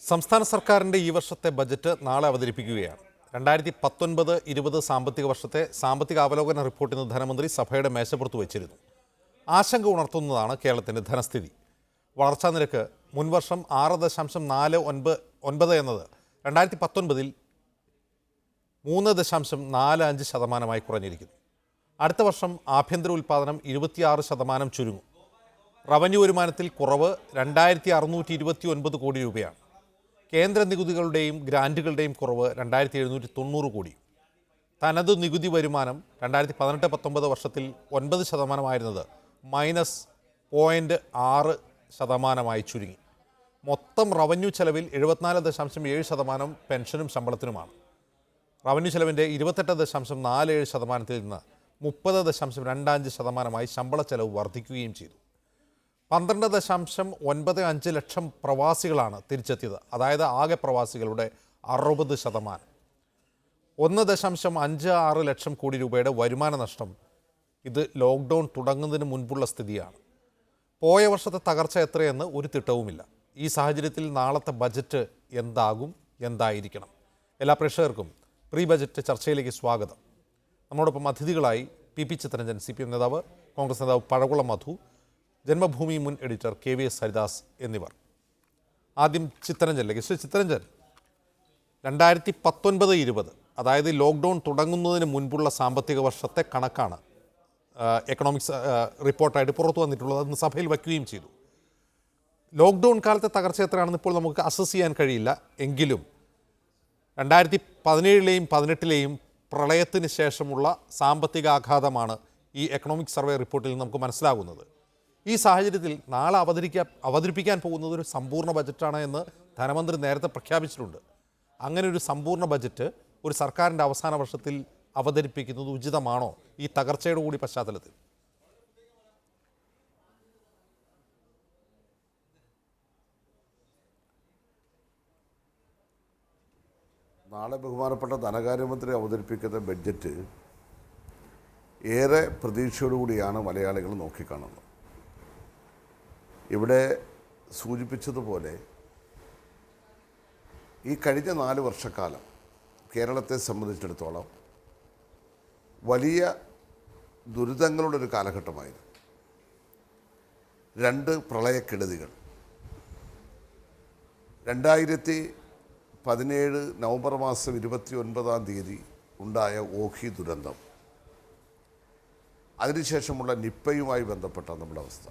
സംസ്ഥാന സർക്കാരിൻ്റെ ഈ വർഷത്തെ ബജറ്റ് നാളെ അവതരിപ്പിക്കുകയാണ്. 2019-20 സാമ്പത്തിക വർഷത്തെ സാമ്പത്തിക അവലോകന റിപ്പോർട്ട് ഇന്ന് ധനമന്ത്രി സഭയുടെ മേശപ്പുറത്ത് വച്ചിരുന്നു. ആശങ്ക ഉണർത്തുന്നതാണ് കേരളത്തിൻ്റെ ധനസ്ഥിതി. വളർച്ചാ നിരക്ക് മുൻവർഷം 6.49 എന്നത് 2019-ൽ 3.45% കുറഞ്ഞിരിക്കുന്നു. അടുത്ത വർഷം ആഭ്യന്തര ഉൽപ്പാദനം 26% ചുരുങ്ങും. റവന്യൂ വരുമാനത്തിൽ കുറവ് 2629 കോടി രൂപയാണ്. കേന്ദ്ര നികുതികളുടെയും ഗ്രാൻറ്റുകളുടെയും കുറവ് 2790 കോടി. തനത് നികുതി വരുമാനം 2018-19 വർഷത്തിൽ 9% -0.6% ചുരുങ്ങി. മൊത്തം റവന്യൂ ചെലവിൽ 74.7% പെൻഷനും ശമ്പളത്തിനുമാണ്. റവന്യൂ ചെലവിൻ്റെ 28.47%-ൽ നിന്ന് 30.25% ശമ്പള ചെലവ് വർദ്ധിക്കുകയും ചെയ്തു. 12.95 ലക്ഷം പ്രവാസികളാണ് തിരിച്ചെത്തിയത്. അതായത് ആകെ പ്രവാസികളുടെ 60%. 1.56 ലക്ഷം കോടി രൂപയുടെ വരുമാന നഷ്ടം. ഇത് ലോക്ക്ഡൗൺ തുടങ്ങുന്നതിന് മുൻപുള്ള സ്ഥിതിയാണ്. പോയ വർഷത്തെ തകർച്ച എത്രയെന്ന് ഒരു തിട്ടവുമില്ല. ഈ സാഹചര്യത്തിൽ നാളത്തെ ബജറ്റ് എന്തായിരിക്കണം? എല്ലാ പ്രേക്ഷകർക്കും പ്രീ ബജറ്റ് ചർച്ചയിലേക്ക് സ്വാഗതം. നമ്മോടൊപ്പം അതിഥികളായി പി ചിത്തരഞ്ജൻ, CPM നേതാവ്, കോൺഗ്രസ് നേതാവ് പഴകുളം മധു, ജന്മഭൂമി മുൻ എഡിറ്റർ KVS ഹരിദാസ് എന്നിവർ. ആദ്യം ചിത്തരഞ്ജനിലേക്ക്. ചിത്തരഞ്ജൻ, 2019-20 അതായത് ലോക്ക്ഡൗൺ തുടങ്ങുന്നതിന് മുൻപുള്ള സാമ്പത്തിക വർഷത്തെ കണക്കാണ് എക്കണോമിക്സ് റിപ്പോർട്ടായിട്ട് പുറത്തു വന്നിട്ടുള്ളത്. അന്ന് സഭയിൽ വയ്ക്കുകയും ചെയ്തു. ലോക്ക്ഡൗൺ കാലത്തെ തകർച്ച എത്രയാണെന്ന് ഇപ്പോൾ നമുക്ക് അസസ് ചെയ്യാൻ കഴിയില്ല. എങ്കിലും 2017-ലെയും 2018-ലെയും പ്രളയത്തിന് ശേഷമുള്ള സാമ്പത്തിക ആഘാതമാണ് ഈ എക്കണോമിക് സർവേ റിപ്പോർട്ടിൽ നമുക്ക് മനസ്സിലാകുന്നത്. ഈ സാഹചര്യത്തിൽ നാളെ അവതരിപ്പിക്കാൻ പോകുന്നത് ഒരു സമ്പൂർണ്ണ ബജറ്റാണ് എന്ന് ധനമന്ത്രി നേരത്തെ പ്രഖ്യാപിച്ചിട്ടുണ്ട്. അങ്ങനെ ഒരു സമ്പൂർണ്ണ ബജറ്റ് ഒരു സർക്കാരിൻ്റെ അവസാന വർഷത്തിൽ അവതരിപ്പിക്കുന്നത് ഉചിതമാണോ ഈ തകർച്ചയുടെ കൂടി പശ്ചാത്തലത്തിൽ? നാളെ ബഹുമാനപ്പെട്ട ധനകാര്യമന്ത്രി അവതരിപ്പിക്കുന്ന ബഡ്ജറ്റ് ഏറെ പ്രതീക്ഷയോടുകൂടിയാണ് മലയാളികൾ നോക്കിക്കാണുന്നത്. ഇവിടെ സൂചിപ്പിച്ചതുപോലെ ഈ കഴിഞ്ഞ 4 വർഷക്കാലം കേരളത്തെ സംബന്ധിച്ചിടത്തോളം വലിയ ദുരിതങ്ങളുടെ ഒരു കാലഘട്ടമായിരുന്നു. 2 പ്രളയക്കെടുതികൾ, 2017 നവംബർ മാസം 29-ാം തീയതി ഉണ്ടായ ഓഖി ദുരന്തം, അതിനുശേഷമുള്ള നിപ്പയുമായി ബന്ധപ്പെട്ട നമ്മുടെ അവസ്ഥ.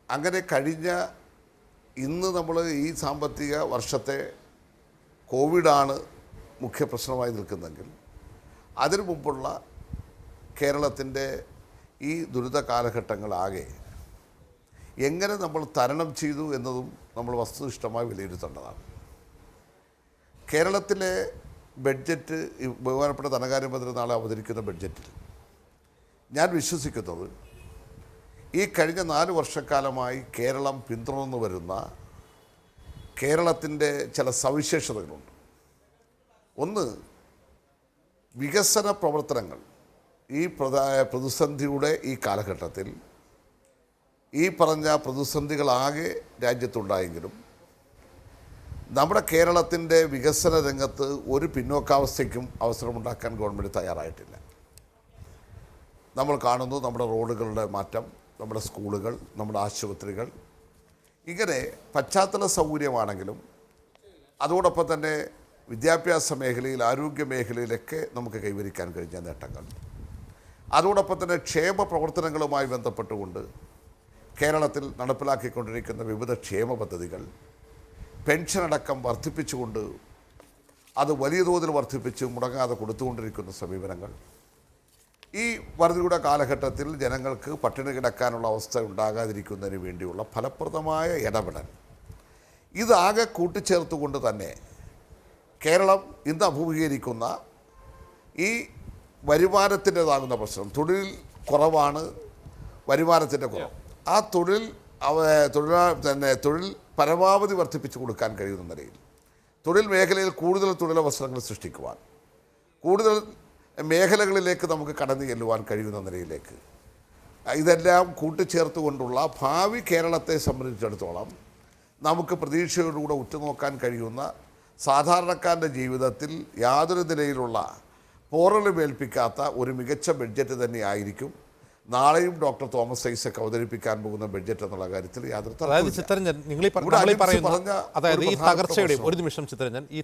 അങ്ങനെ കഴിഞ്ഞ ഇന്ന് നമ്മൾ ഈ സാമ്പത്തിക വർഷത്തെ കോവിഡാണ് മുഖ്യ പ്രശ്നമായി നിൽക്കുന്നതെങ്കിൽ അതിനു മുമ്പുള്ള കേരളത്തിൻ്റെ ഈ ദുരിത കാലഘട്ടങ്ങളാകെ എങ്ങനെ നമ്മൾ തരണം ചെയ്തു എന്നതും നമ്മൾ വസ്തുനിഷ്ഠമായി വിലയിരുത്തേണ്ടതാണ്. കേരളത്തിലെ ബഡ്ജറ്റ്, ബഹുമാനപ്പെട്ട ധനകാര്യമന്ത്രി നാളെ അവതരിക്കുന്ന ബഡ്ജറ്റിൽ ഞാൻ വിശ്വസിക്കുന്നത് ഈ കഴിഞ്ഞ 4 വർഷക്കാലമായി കേരളം പിന്തുടർന്നു വരുന്ന കേരളത്തിൻ്റെ ചില സവിശേഷതകളുണ്ട്. ഒന്ന്, വികസന പ്രവർത്തനങ്ങൾ ഈ പ്രതിസന്ധിയുടെ ഈ കാലഘട്ടത്തിൽ ഈ പറഞ്ഞ പ്രതിസന്ധികളാകെ രാജ്യത്തുണ്ടായെങ്കിലും നമ്മുടെ കേരളത്തിൻ്റെ വികസന രംഗത്ത് ഒരു പിന്നോക്കാവസ്ഥയ്ക്കും അവസരമുണ്ടാക്കാൻ ഗവൺമെൻറ് തയ്യാറായിട്ടില്ല. നമ്മൾ കാണുന്നു നമ്മുടെ റോഡുകളുടെ മാറ്റം, നമ്മുടെ സ്കൂളുകൾ, നമ്മുടെ ആശുപത്രികൾ, ഇങ്ങനെ പശ്ചാത്തല സൗകര്യമാണെങ്കിലും അതോടൊപ്പം തന്നെ വിദ്യാഭ്യാസ മേഖലയിൽ, ആരോഗ്യ മേഖലയിലൊക്കെ നമുക്ക് കൈവരിക്കാൻ കഴിഞ്ഞ നേട്ടങ്ങൾ, അതോടൊപ്പം തന്നെ ക്ഷേമ പ്രവർത്തനങ്ങളുമായി ബന്ധപ്പെട്ടുകൊണ്ട് കേരളത്തിൽ നടപ്പിലാക്കിക്കൊണ്ടിരിക്കുന്ന വിവിധ ക്ഷേമ പദ്ധതികൾ, പെൻഷനടക്കം വർദ്ധിപ്പിച്ചുകൊണ്ട് അത് വലിയ തോതിൽ വർദ്ധിപ്പിച്ച് മുടങ്ങാതെ കൊടുത്തുകൊണ്ടിരിക്കുന്ന സമീപനങ്ങൾ, ഈ വറുതിയുടെ കാലഘട്ടത്തിൽ ജനങ്ങൾക്ക് പട്ടിണി കിടക്കാനുള്ള അവസ്ഥ ഉണ്ടാകാതിരിക്കുന്നതിന് വേണ്ടിയുള്ള ഫലപ്രദമായ ഇടപെടൽ, ഇതാകെ കൂട്ടിച്ചേർത്തുകൊണ്ട് തന്നെ കേരളം ഇന്ന് അഭിമുഖീകരിക്കുന്ന ഈ വരുമാനത്തിൻ്റെതാകുന്ന പ്രശ്നം, തൊഴിൽ കുറവാണ്, വരുമാനത്തിൻ്റെ കുറവ്, ആ തൊഴിൽ പരമാവധി വർദ്ധിപ്പിച്ചു കൊടുക്കാൻ കഴിയുന്ന നിലയിൽ തൊഴിൽ മേഖലയിൽ കൂടുതൽ തൊഴിലവസരങ്ങൾ സൃഷ്ടിക്കുവാൻ, കൂടുതൽ മേഖലകളിലേക്ക് നമുക്ക് കടന്നു ചെല്ലുവാൻ കഴിയുന്ന നിലയിലേക്ക് ഇതെല്ലാം കൂട്ടിച്ചേർത്തുകൊണ്ടുള്ള ഭാവി കേരളത്തെ സംബന്ധിച്ചിടത്തോളം നമുക്ക് പ്രതീക്ഷയോടുകൂടെ ഉറ്റുനോക്കാൻ കഴിയുന്ന സാധാരണക്കാരൻ്റെ ജീവിതത്തിൽ യാതൊരു നിലയിലുള്ള പോറലുമേൽപ്പിക്കാത്ത ഒരു മികച്ച ബഡ്ജറ്റ് തന്നെയായിരിക്കും നാളെയും ഡോക്ടർ തോമസ് ഐസക് അവതരിപ്പിക്കാൻ പോകുന്ന ബഡ്ജറ്റ് എന്നുള്ള കാര്യത്തിൽ യാതൊരു അതായത് ചിത്തരഞ്ജൻ നിങ്ങൾ ഈ പറയുന്ന അതായത് ഈ തകർച്ചയുടെ ഒരു നിമിഷം ചിത്തരഞ്ജൻ ഈ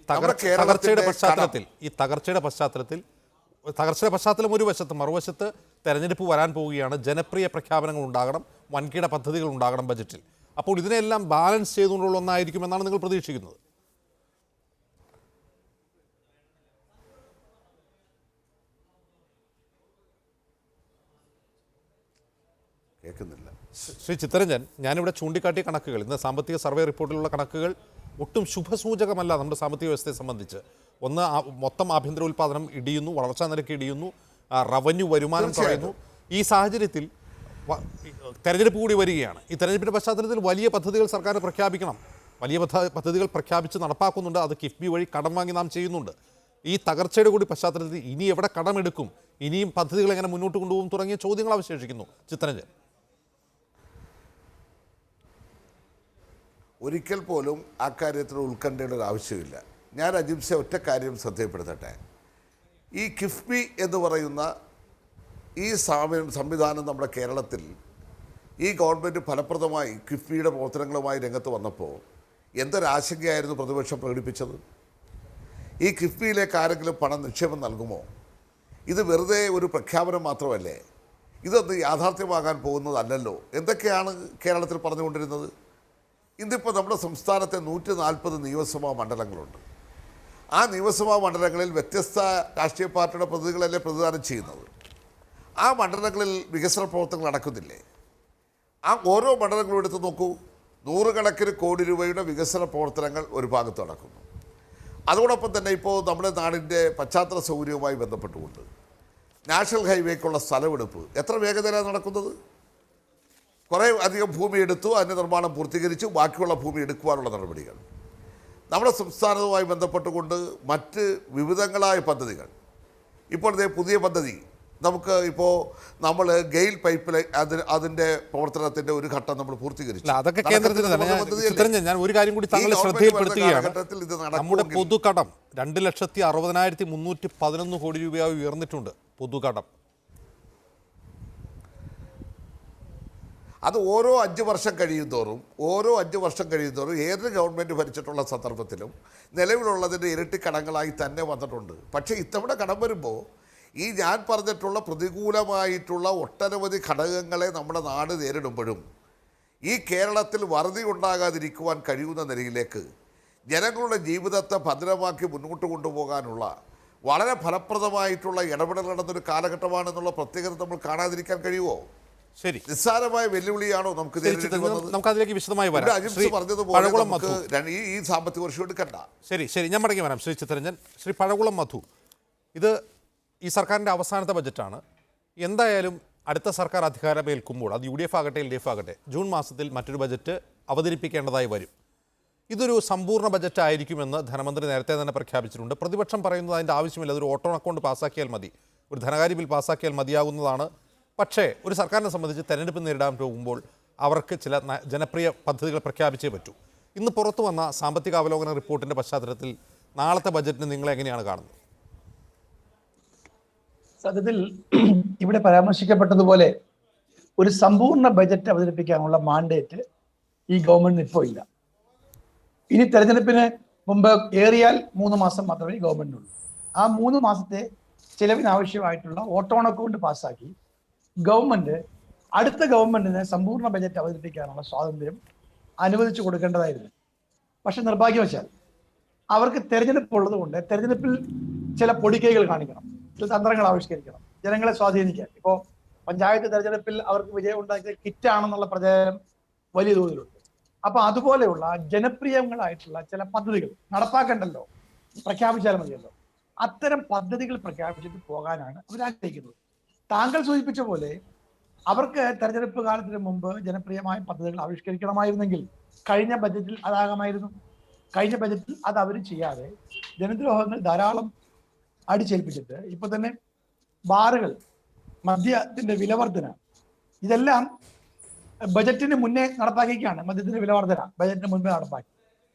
തകർച്ചയുടെ പശ്ചാത്തലം ഒരു വശത്ത്, മറുവശത്ത് തെരഞ്ഞെടുപ്പ് വരാൻ പോവുകയാണ്. ജനപ്രിയ പ്രഖ്യാപനങ്ങൾ ഉണ്ടാകണം, വൻകിട പദ്ധതികൾ ഉണ്ടാകണം ബജറ്റിൽ. അപ്പോൾ ഇതിനെല്ലാം ബാലൻസ് ചെയ്തുകൊണ്ടുള്ള ഒന്നായിരിക്കുമെന്നാണ് നിങ്ങൾ പ്രതീക്ഷിക്കുന്നത്? കേൾക്കുന്നില്ല ശ്രീ ചിത്തരഞ്ജൻ, ഞാനിവിടെ ചൂണ്ടിക്കാട്ടിയ കണക്കുകൾ, ഇന്ന് സാമ്പത്തിക സർവേ റിപ്പോർട്ടിലുള്ള കണക്കുകൾ ഒട്ടും ശുഭസൂചകമല്ല നമ്മുടെ സാമ്പത്തിക വ്യവസ്ഥയെ സംബന്ധിച്ച്. ഒന്ന്, മൊത്തം ആഭ്യന്തര ഉൽപ്പാദനം ഇടിയുന്നു, വളർച്ചാ നിരക്ക് ഇടിയുന്നു, റവന്യൂ വരുമാനം കുറയുന്നു. ഈ സാഹചര്യത്തിൽ തെരഞ്ഞെടുപ്പ് കൂടി വരികയാണ്. ഈ തെരഞ്ഞെടുപ്പിൻ്റെ പശ്ചാത്തലത്തിൽ വലിയ പദ്ധതികൾ സർക്കാർ പ്രഖ്യാപിക്കണം. വലിയ പദ്ധതികൾ പ്രഖ്യാപിച്ച് നടപ്പാക്കുന്നുണ്ട്. അത് കിഫ്ബി വഴി കടം വാങ്ങി നാം ചെയ്യുന്നുണ്ട്. ഈ തകർച്ചയുടെ കൂടി പശ്ചാത്തലത്തിൽ ഇനി എവിടെ കടമെടുക്കും, ഇനിയും പദ്ധതികൾ എങ്ങനെ മുന്നോട്ട് കൊണ്ടുപോകും തുടങ്ങിയ ചോദ്യങ്ങൾ അവശേഷിക്കുന്നു. ചിത്തരഞ്ജൻ, ഒരിക്കൽ പോലും ആ കാര്യത്തിൽ ഉത്കണ്ഠയുടെ ഒരു ആവശ്യമില്ല. ഞാൻ അജിംസ ഒറ്റ കാര്യം ശ്രദ്ധയപ്പെടുത്തട്ടെ. ഈ കിഫ്ബി എന്ന് പറയുന്ന ഈ സംവിധാനം നമ്മുടെ കേരളത്തിൽ ഈ ഗവൺമെൻറ് ഫലപ്രദമായി കിഫ്ബിയുടെ പ്രവർത്തനങ്ങളുമായി രംഗത്ത് വന്നപ്പോൾ എന്തൊരാശങ്കയായിരുന്നു പ്രതിപക്ഷം പ്രകടിപ്പിച്ചത്? ഈ കിഫ്ബിയിലേക്ക് ആരെങ്കിലും പണം നിക്ഷേപം നൽകുമോ? ഇത് വെറുതെ ഒരു പ്രഖ്യാപനം മാത്രമല്ലേ? ഇതൊന്ന് യാഥാർത്ഥ്യമാകാൻ പോകുന്നതല്ലല്ലോ. എന്തൊക്കെയാണ് കേരളത്തിൽ പറഞ്ഞുകൊണ്ടിരുന്നത്? ഇന്നിപ്പോൾ നമ്മുടെ സംസ്ഥാനത്തെ 140 നിയമസഭാ മണ്ഡലങ്ങളുണ്ട്. ആ നിയമസഭാ മണ്ഡലങ്ങളിൽ വ്യത്യസ്ത രാഷ്ട്രീയ പാർട്ടിയുടെ പ്രതിനിധികളല്ലേ പ്രതിദാനം ചെയ്യുന്നത്. ആ മണ്ഡലങ്ങളിൽ വികസന പ്രവർത്തനങ്ങൾ നടക്കുന്നില്ലേ? ആ ഓരോ മണ്ഡലങ്ങളും എടുത്ത് നോക്കൂ. 100 കണക്കിന് കോടി രൂപയുടെ വികസന പ്രവർത്തനങ്ങൾ ഒരു ഭാഗത്ത് നടക്കുന്നു. അതോടൊപ്പം തന്നെ ഇപ്പോൾ നമ്മുടെ നാടിൻ്റെ പശ്ചാത്തല സൗകര്യവുമായി ബന്ധപ്പെട്ടുകൊണ്ട് നാഷണൽ ഹൈവേക്കുള്ള സ്ഥലമെടുപ്പ് എത്ര വേഗതയിലാണ് നടക്കുന്നത്? കുറേ അധികം ഭൂമി എടുത്തു, അതിൻ്റെ നിർമ്മാണം പൂർത്തീകരിച്ചു, ബാക്കിയുള്ള ഭൂമി എടുക്കുവാനുള്ള നടപടികൾ. നമ്മുടെ സംസ്ഥാനവുമായി ബന്ധപ്പെട്ടുകൊണ്ട് മറ്റ് വിവിധങ്ങളായ പദ്ധതികൾ. ഇപ്പോഴത്തെ പുതിയ പദ്ധതി നമുക്ക് ഇപ്പോൾ നമ്മൾ ഗെയിൽ പൈപ്പ് ലൈൻ അതിൻ്റെ പ്രവർത്തനത്തിൻ്റെ ഒരു ഘട്ടം നമ്മൾ പൂർത്തീകരിച്ചു. അതൊക്കെ കേന്ദ്രത്തിന് തന്നെ. ഞാൻ ഒരു കാര്യം കൂടി താങ്കളെ ശ്രദ്ധയിൽപ്പെടുത്തുകയാണ്. നമ്മുടെ പൊതുകടം 2,60,311 കോടി രൂപയായി ഉയർന്നിട്ടുണ്ട്. പൊതുകടം അത് ഓരോ 5 വർഷം കഴിയുന്തോറും ഏതൊരു ഗവൺമെൻറ് ഭരിച്ചിട്ടുള്ള സന്ദർഭത്തിലും നിലവിലുള്ളതിൻ്റെ ഇരട്ടി കടങ്ങളായി തന്നെ വന്നിട്ടുണ്ട്. പക്ഷേ ഇത്തവണ കടം വരുമ്പോൾ ഈ ഞാൻ പറഞ്ഞിട്ടുള്ള പ്രതികൂലമായിട്ടുള്ള ഒട്ടനവധി ഘടകങ്ങളെ നമ്മുടെ നാട് നേരിടുമ്പോഴും ഈ കേരളത്തിൽ വറുതി ഉണ്ടാകാതിരിക്കുവാൻ കഴിയുന്ന നിലയിലേക്ക് ജനങ്ങളുടെ ജീവിതത്തെ ഭദ്രമാക്കി മുന്നോട്ട് കൊണ്ടുപോകാനുള്ള വളരെ ഫലപ്രദമായിട്ടുള്ള ഇടപെടൽ നടന്നൊരു കാലഘട്ടമാണെന്നുള്ള പ്രത്യേകത നമ്മൾ കാണാതിരിക്കാൻ കഴിയുമോ? ശരി, നിസ്സാരമായ വെല്ലുവിളിയാണോ നമുക്ക് അതിലേക്ക് വിശദമായി വരാം. പറഞ്ഞതുപോലെ ഈ സാമ്പത്തിക വർഷം എടുക്കണ്ട. ശരി, ഞാൻ മടങ്ങി വരാം. ശ്രീ ചിത്തരഞ്ജൻ, ശ്രീ പഴകുളം മധു, ഇത് ഈ സർക്കാരിൻ്റെ അവസാനത്തെ ബജറ്റാണ്. എന്തായാലും അടുത്ത സർക്കാർ അധികാരമേൽക്കുമ്പോൾ, അത് UDF ആകട്ടെ LDF ആകട്ടെ, ജൂൺ മാസത്തിൽ മറ്റൊരു ബജറ്റ് അവതരിപ്പിക്കേണ്ടതായി വരും. ഇതൊരു സമ്പൂർണ്ണ ബജറ്റ് ആയിരിക്കുമെന്ന് ധനമന്ത്രി നേരത്തെ തന്നെ പ്രഖ്യാപിച്ചിട്ടുണ്ട്. പ്രതിപക്ഷം പറയുന്നത് അതിൻ്റെ ആവശ്യമില്ല, അതൊരു ഓട്ടോ അക്കൗണ്ട് പാസ്സാക്കിയാൽ മതി, ഒരു ധനകാര്യ ബിൽ പാസ്സാക്കിയാൽ മതിയാകുന്നതാണ്. പക്ഷേ ഒരു സർക്കാരിനെ സംബന്ധിച്ച് തെരഞ്ഞെടുപ്പ് നേരിടാൻ പോകുമ്പോൾ അവർക്ക് ചില ജനപ്രിയ പദ്ധതികൾ പ്രഖ്യാപിച്ചേ പറ്റൂ. ഇന്ന് പുറത്തു വന്ന സാമ്പത്തിക അവലോകന റിപ്പോർട്ടിൻ്റെ പശ്ചാത്തലത്തിൽ നാളത്തെ ബജറ്റിന് നിങ്ങൾ എങ്ങനെയാണ് കാണുന്നത്? സത്യത്തിൽ ഇവിടെ പരാമർശിക്കപ്പെട്ടതുപോലെ ഒരു സമ്പൂർണ്ണ ബജറ്റ് അവതരിപ്പിക്കാനുള്ള മാൻഡേറ്റ് ഈ ഗവൺമെന്റിന് ഇപ്പോൾ ഇല്ല. ഇനി തെരഞ്ഞെടുപ്പിന് മുമ്പ് ഏറിയാൽ 3 മാസം മാത്രമേ ഈ ഗവൺമെന്റിനുള്ളൂ. ആ 3 മാസത്തെ ചിലവിനാവശ്യമായിട്ടുള്ള ഓട്ടോ അക്കൗണ്ട് പാസ്സാക്കി ഗവൺമെന്റ് അടുത്ത ഗവൺമെന്റിന് സമ്പൂർണ്ണ ബജറ്റ് അവതരിപ്പിക്കാനുള്ള സ്വാതന്ത്ര്യം അനുവദിച്ചു കൊടുക്കേണ്ടതായിരുന്നു. പക്ഷെ നിർഭാഗ്യവശാൽ അവർക്ക് തെരഞ്ഞെടുപ്പ് ഉള്ളത് കൊണ്ട് തെരഞ്ഞെടുപ്പിൽ ചില പൊടിക്കൈകൾ കാണിക്കണം, ചില തന്ത്രങ്ങൾ ആവിഷ്കരിക്കണം, ജനങ്ങളെ സ്വാധീനിക്കാൻ. ഇപ്പോൾ പഞ്ചായത്ത് തെരഞ്ഞെടുപ്പിൽ അവർക്ക് വിജയം ഉണ്ടാക്കിയ കിറ്റാണെന്നുള്ള പ്രചാരം വലിയ തോതിലുണ്ട്. അപ്പൊ അതുപോലെയുള്ള ജനപ്രിയങ്ങളായിട്ടുള്ള ചില പദ്ധതികൾ നടപ്പാക്കണ്ടല്ലോ, പ്രഖ്യാപിച്ചാൽ മതിയല്ലോ. അത്തരം പദ്ധതികൾ പ്രഖ്യാപിച്ചിട്ട് പോകാനാണ് അവരാഗ്രഹിക്കുന്നത്. താങ്കൾ സൂചിപ്പിച്ച പോലെ അവർക്ക് തെരഞ്ഞെടുപ്പ് കാലത്തിന് മുമ്പ് ജനപ്രിയമായ പദ്ധതികൾ ആവിഷ്കരിക്കണമായിരുന്നെങ്കിൽ കഴിഞ്ഞ ബജറ്റിൽ അതാകാമായിരുന്നു. കഴിഞ്ഞ ബജറ്റിൽ അത് അവർ ചെയ്യാതെ ജനദ്രോഹങ്ങൾ ധാരാളം അടിച്ചേൽപ്പിച്ചിട്ട് ഇപ്പൊ തന്നെ ബാറുകൾ, മദ്യത്തിന്റെ വിലവർധന, ഇതെല്ലാം ബജറ്റിന് മുന്നേ നടപ്പാക്കിയാണ് മദ്യത്തിന്റെ വില വർധന ബജറ്റിന് മുൻപേ നടപ്പാക്കി.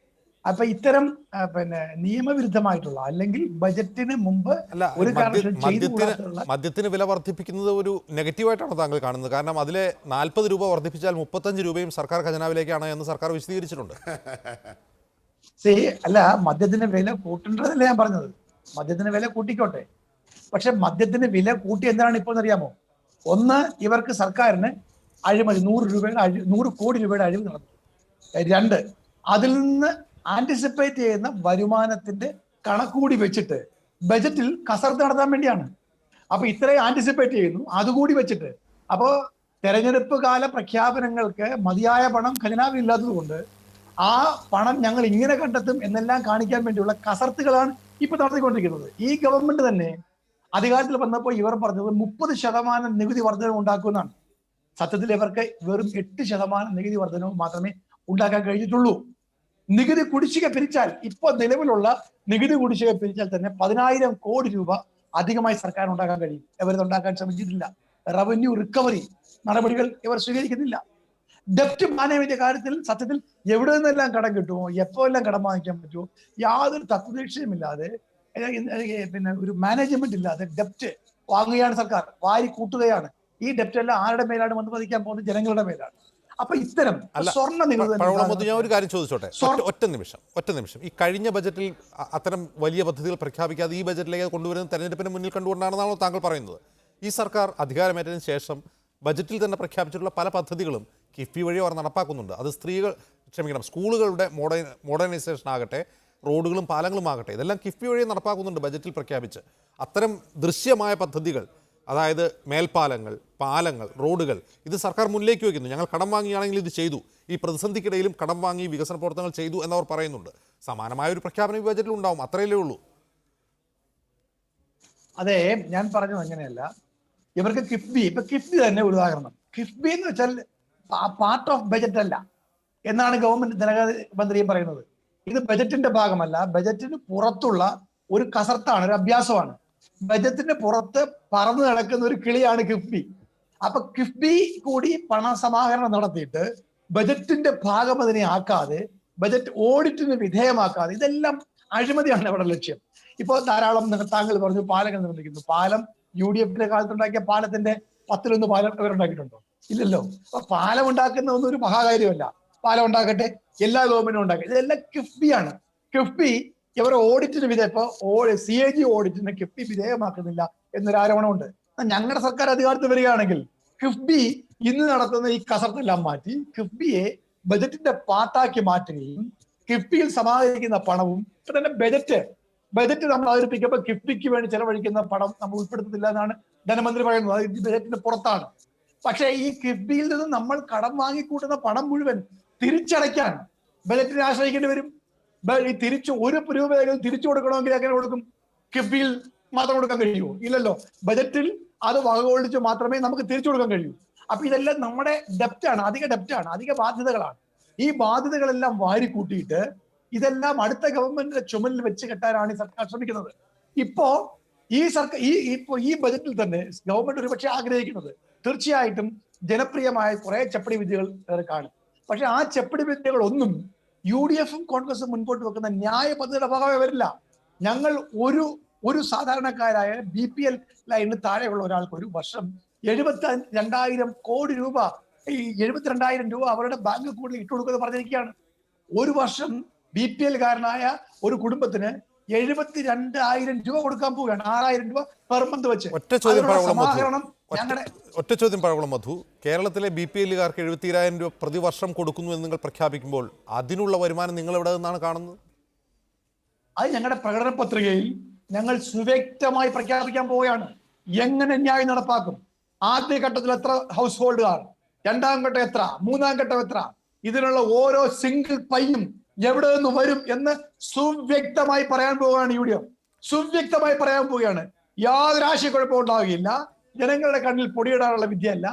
അപ്പൊ ഇത്തരം നിയമവിരുദ്ധമായിട്ടുള്ള അല്ലെങ്കിൽ ബജറ്റിന് മുമ്പ് അല്ല, ഒരു കാരണവശാലും ചെയ്തുകൂടാത്തുള്ള മദ്യത്തിന് വില വർദ്ധിപ്പിക്കുന്നത് ഒരു നെഗറ്റീവായിട്ടാണ് താങ്കൾ കാണുന്നത്? കാരണം അതിലെ 40 രൂപ വർദ്ധിപ്പിച്ചാൽ 35 രൂപയും സർക്കാർ ഖജനാവിലേക്കാണ് എന്ന് സർക്കാർ വിശദീകരിച്ചിട്ടുണ്ട്. അല്ല, മദ്യത്തിന് വില കൂട്ടേണ്ടതല്ല ഞാൻ പറഞ്ഞത്. മദ്യത്തിന് വില കൂട്ടിക്കോട്ടെ, പക്ഷെ മദ്യത്തിന് വില കൂട്ടി എന്താണ് ഇപ്പോൾ അറിയാമോ? ഒന്ന്, ഇവർക്ക് സർക്കാരിന് അഴിമതി 100 കോടി രൂപയുടെ അഴിമതി നടന്നു. 2, അതിൽ നിന്ന് ആന്റിസിപ്പേറ്റ് ചെയ്യുന്ന വരുമാനത്തിന്റെ കണക്കുകൂടി വെച്ചിട്ട് ബജറ്റിൽ കസർത്ത് നടത്താൻ വേണ്ടിയാണ്. അപ്പൊ ഇത്രയും ആന്റിസിപ്പേറ്റ് ചെയ്യുന്നു, അതുകൂടി വെച്ചിട്ട്. അപ്പോ തെരഞ്ഞെടുപ്പ് കാല പ്രഖ്യാപനങ്ങൾക്ക് മതിയായ പണം ഖജനാവിൽ ഇല്ലാത്തത് കൊണ്ട് ആ പണം ഞങ്ങൾ ഇങ്ങനെ കണ്ടെത്തും എന്നെല്ലാം കാണിക്കാൻ വേണ്ടിയുള്ള കസർത്തുകളാണ് ഇപ്പൊ നടത്തിക്കൊണ്ടിരിക്കുന്നത്. ഈ ഗവൺമെന്റ് തന്നെ അധികാരത്തിൽ വന്നപ്പോൾ ഇവർ പറഞ്ഞത് 30% നികുതി വർധനവ് ഉണ്ടാക്കുമെന്നാണ്. സത്യത്തിൽ ഇവർക്ക് വെറും 8% നികുതി വർധനവ് മാത്രമേ ഉണ്ടാക്കാൻ കഴിഞ്ഞിട്ടുള്ളൂ. നികുതി കുടിശ്ശിക പിരിച്ചാൽ, ഇപ്പൊ നിലവിലുള്ള നികുതി കുടിശ്ശിക പിരിച്ചാൽ തന്നെ 10,000 കോടി രൂപ അധികമായി സർക്കാർ ഉണ്ടാക്കാൻ കഴിയും. ഇവരത് ഉണ്ടാക്കാൻ ശ്രമിച്ചിട്ടില്ല. റവന്യൂ റിക്കവറി നടപടികൾ ഇവർ സ്വീകരിക്കുന്നില്ല. ഡെപ്റ്റ് മാനേജ്മെന്റ് കാര്യത്തിൽ സത്യത്തിൽ എവിടെ നിന്നെല്ലാം കടം കിട്ടുമോ, എപ്പോ എല്ലാം കടം വാങ്ങിക്കാൻ പറ്റുമോ, യാതൊരു തത്വദീക്ഷയുമില്ലാതെ ഒരു മാനേജ്മെന്റ് ഇല്ലാതെ ഡെപ്റ്റ് വാങ്ങുകയാണ് സർക്കാർ, വാരി കൂട്ടുകയാണ്. ഈ ഡെപ്റ്റ് എല്ലാം ആരുടെ മേലാണ് വന്ന് പതിക്കാൻ പോകുന്നത്? ജനങ്ങളുടെ മേലാണ്. അപ്പൊ ഇത്തരം സ്വർണ്ണ നികുതി. ഞാൻ ഒരു കാര്യം ചോദിച്ചോട്ടെ, ഒറ്റ നിമിഷം. ഈ കഴിഞ്ഞ ബജറ്റിൽ അത്തരം വലിയ പദ്ധതികൾ പ്രഖ്യാപിക്കാതെ ഈ ബജറ്റിലേക്ക് കൊണ്ടുവരുന്ന തെരഞ്ഞെടുപ്പിന് മുന്നിൽ കണ്ടുകൊണ്ടാണെന്നാണോ താങ്കൾ പറയുന്നത്? ഈ സർക്കാർ അധികാരമേറ്റതിന് ശേഷം ബജറ്റിൽ തന്നെ പ്രഖ്യാപിച്ചിട്ടുള്ള പല പദ്ധതികളും കിഫ്ബി വഴി അവർ നടപ്പാക്കുന്നുണ്ട്. അത് സ്കൂളുകളുടെ മോഡേണൈസേഷൻ ആകട്ടെ, റോഡുകളും പാലങ്ങളും ആകട്ടെ, ഇതെല്ലാം കിഫ്ബി വഴി നടപ്പാക്കുന്നുണ്ട് ബജറ്റിൽ പ്രഖ്യാപിച്ച്. അത്തരം ദൃശ്യമായ പദ്ധതികൾ, അതായത് മേൽപ്പാലങ്ങൾ, പാലങ്ങൾ, റോഡുകൾ, ഇത് സർക്കാർ മുന്നിലേക്ക് വയ്ക്കുന്നു. ഞങ്ങൾ കടം വാങ്ങിയാണെങ്കിൽ ഇത് ചെയ്തു, ഈ പ്രതിസന്ധിക്കിടയിലും കടം വാങ്ങി വികസന പ്രവർത്തനങ്ങൾ ചെയ്തു എന്നവർ പറയുന്നുണ്ട്. സമാനമായ ഒരു പ്രഖ്യാപനം ഈ ബജറ്റിൽ ഉണ്ടാവും, അത്രയല്ലേ ഉള്ളൂ. അതെ, ഞാൻ പറഞ്ഞത് അങ്ങനെയല്ല. ഇവർക്ക് കിഫ്ബി തന്നെ ഒരു ഉദാഹരണം. കിഫ്ബി എന്ന് വെച്ചാൽ പാർട്ട് ഓഫ് ബജറ്റ് അല്ല എന്നാണ് ഗവൺമെന്റ് ധനകാര്യമന്ത്രിയും പറയുന്നത്. ഇത് ബജറ്റിന്റെ ഭാഗമല്ല, ബജറ്റിന് പുറത്തുള്ള ഒരു കസർത്താണ്, ഒരു അഭ്യാസമാണ്. ബജറ്റിന് പുറത്ത് പറന്നു നടക്കുന്ന ഒരു കിളിയാണ് കിഫ്ബി. അപ്പൊ കിഫ്ബി കൂടി പണസമാഹരണം നടത്തിയിട്ട് ബജറ്റിന്റെ ഭാഗം അതിനെ ആക്കാതെ, ബജറ്റ് ഓഡിറ്റിന് വിധേയമാക്കാതെ, ഇതെല്ലാം അഴിമതിയാണ് അവിടെ ലക്ഷ്യം. ഇപ്പോൾ ധാരാളം താങ്കൾ പറഞ്ഞു പാലങ്ങൾ നിർമ്മിക്കുന്നു. പാലം UDFന്റെ കാലത്തുണ്ടാക്കിയ പാലത്തിന്റെ 10-1 പാലം ഇവരുണ്ടാക്കിയിട്ടുണ്ടോ? ഇല്ലല്ലോ. അപ്പൊ പാലം ഉണ്ടാക്കുന്ന ഒന്നും ഒരു മഹാകാര്യമല്ല. പാലം ഉണ്ടാക്കട്ടെ, എല്ലാ ഗവൺമെന്റും ഉണ്ടാക്കട്ടെ, ഇതെല്ലാം കിഫ്ബിയാണ്. കിഫ്ബി ഇവരെ ഓഡിറ്റിന് ഇപ്പൊ CAG ഓഡിറ്റിന് കിഫ്ബി വിധേയമാക്കുന്നില്ല എന്നൊരു ആരോപണമുണ്ട്. ഞങ്ങളുടെ സർക്കാർ അധികാരത്തിൽ വരികയാണെങ്കിൽ കിഫ്ബി ഇന്ന് നടത്തുന്ന ഈ കസർത്തെല്ലാം മാറ്റി കിഫ്ബിയെ ബജറ്റിന്റെ പാർട്ടാക്കി മാറ്റുകയും കിഫ്ബിയിൽ സമാഹരിക്കുന്ന പണവും ഇപ്പൊ തന്നെ ബജറ്റ് നമ്മൾ അവതരിപ്പിക്കുമ്പോൾ കിഫ്ബിക്ക് വേണ്ടി ചെലവഴിക്കുന്ന പണം നമ്മൾ ഉൾപ്പെടുത്തുന്നില്ല എന്നാണ് ധനമന്ത്രി പറയുന്നത്. അത് ബജറ്റിന് പുറത്താണ്. പക്ഷേ ഈ കിഫ്ബിയിൽ നിന്ന് നമ്മൾ കടം വാങ്ങിക്കൂട്ടുന്ന പണം മുഴുവൻ തിരിച്ചടയ്ക്കാൻ ബജറ്റിനെ ആശ്രയിക്കേണ്ടി വരും. ഈ ഒരു രൂപയെങ്കിലും തിരിച്ചു കൊടുക്കണമെങ്കിൽ എങ്ങനെ കൊടുക്കും? കിഫ്ബിയിൽ മാത്രം കൊടുക്കാൻ കഴിയുമോ? ഇല്ലല്ലോ. ബജറ്റിൽ അത് വകകൊള്ളിച്ച് മാത്രമേ നമുക്ക് തിരിച്ചു കൊടുക്കാൻ കഴിയൂ. അപ്പൊ ഇതെല്ലാം നമ്മുടെ ഡെപ്റ്റാണ്, അധിക ബാധ്യതകളാണ്. ഈ ബാധ്യതകളെല്ലാം വാരിക്കൂട്ടിയിട്ട് ഇതെല്ലാം അടുത്ത ഗവൺമെന്റിന്റെ ചുമലിൽ വെച്ച് കെട്ടാനാണ് ഈ സർക്കാർ ശ്രമിക്കുന്നത്. ഇപ്പോ ഈ ബജറ്റിൽ തന്നെ ഗവൺമെന്റ് ഒരുപക്ഷെ ആഗ്രഹിക്കുന്നത് തീർച്ചയായിട്ടും ജനപ്രിയമായ കുറെ ചെപ്പടി വിദ്യകൾ കാണും. പക്ഷെ ആ ചെപ്പടി വിദ്യകളൊന്നും UDFും കോൺഗ്രസും മുൻപോട്ട് വെക്കുന്ന ന്യായ പദ്ധതിയുടെ ഭാഗമായി വരില്ല. ഞങ്ങൾ ഒരു സാധാരണക്കാരായ BPL ലൈനിന് താഴെയുള്ള ഒരാൾക്ക് ഒരു വർഷം 72,000 കോടി രൂപ, ഈ 72,000 രൂപ അവരുടെ ബാങ്ക് അക്കൗണ്ടിൽ ഇട്ടു കൊടുക്കുമെന്ന് പറഞ്ഞിരിക്കുകയാണ്. ഒരു വർഷം BPL കാരനായ ഒരു കുടുംബത്തിന് 72,000 രൂപ കൊടുക്കാൻ പോവുകയാണ്. 6,000 രൂപ പെർ മന്ത് വെച്ച്. ഒറ്റ ചോദ്യം പഴകുളം മധു, കേരളത്തിലെ BPLകാർക്ക് 70,000 രൂപ പ്രതിവർഷം കൊടുക്കുന്നു എന്ന് നിങ്ങൾ പ്രഖ്യാപിക്കുമ്പോൾ അതിനുള്ള വരുമാനം നിങ്ങൾ എവിടെ നിന്നാണ് കാണുന്നത്? അത് ഞങ്ങളുടെ പ്രകടന പത്രികയിൽ ഞങ്ങൾ സുവ്യക്തമായി പ്രഖ്യാപിക്കാൻ പോവുകയാണ്. എങ്ങനെ ന്യായം നടപ്പാക്കും? ആദ്യ ഘട്ടത്തിൽ എത്ര ഹൗസ് ഹോൾഡുകാർ, രണ്ടാം ഘട്ടം എത്ര, മൂന്നാം ഘട്ടം എത്ര, ഇതിനുള്ള ഓരോ സിംഗിൾ പൈയും എവിടെ നിന്ന് വരും എന്ന് സുവ്യക്തമായി പറയാൻ പോവുകയാണ് UDF. സുവ്യക്തമായി പറയാൻ പോവുകയാണ്. യാതൊരു ആശയക്കുഴപ്പവും ഉണ്ടാവുകയില്ല. ജനങ്ങളുടെ കണ്ണിൽ പൊടിയിടാനുള്ള വിദ്യയല്ല.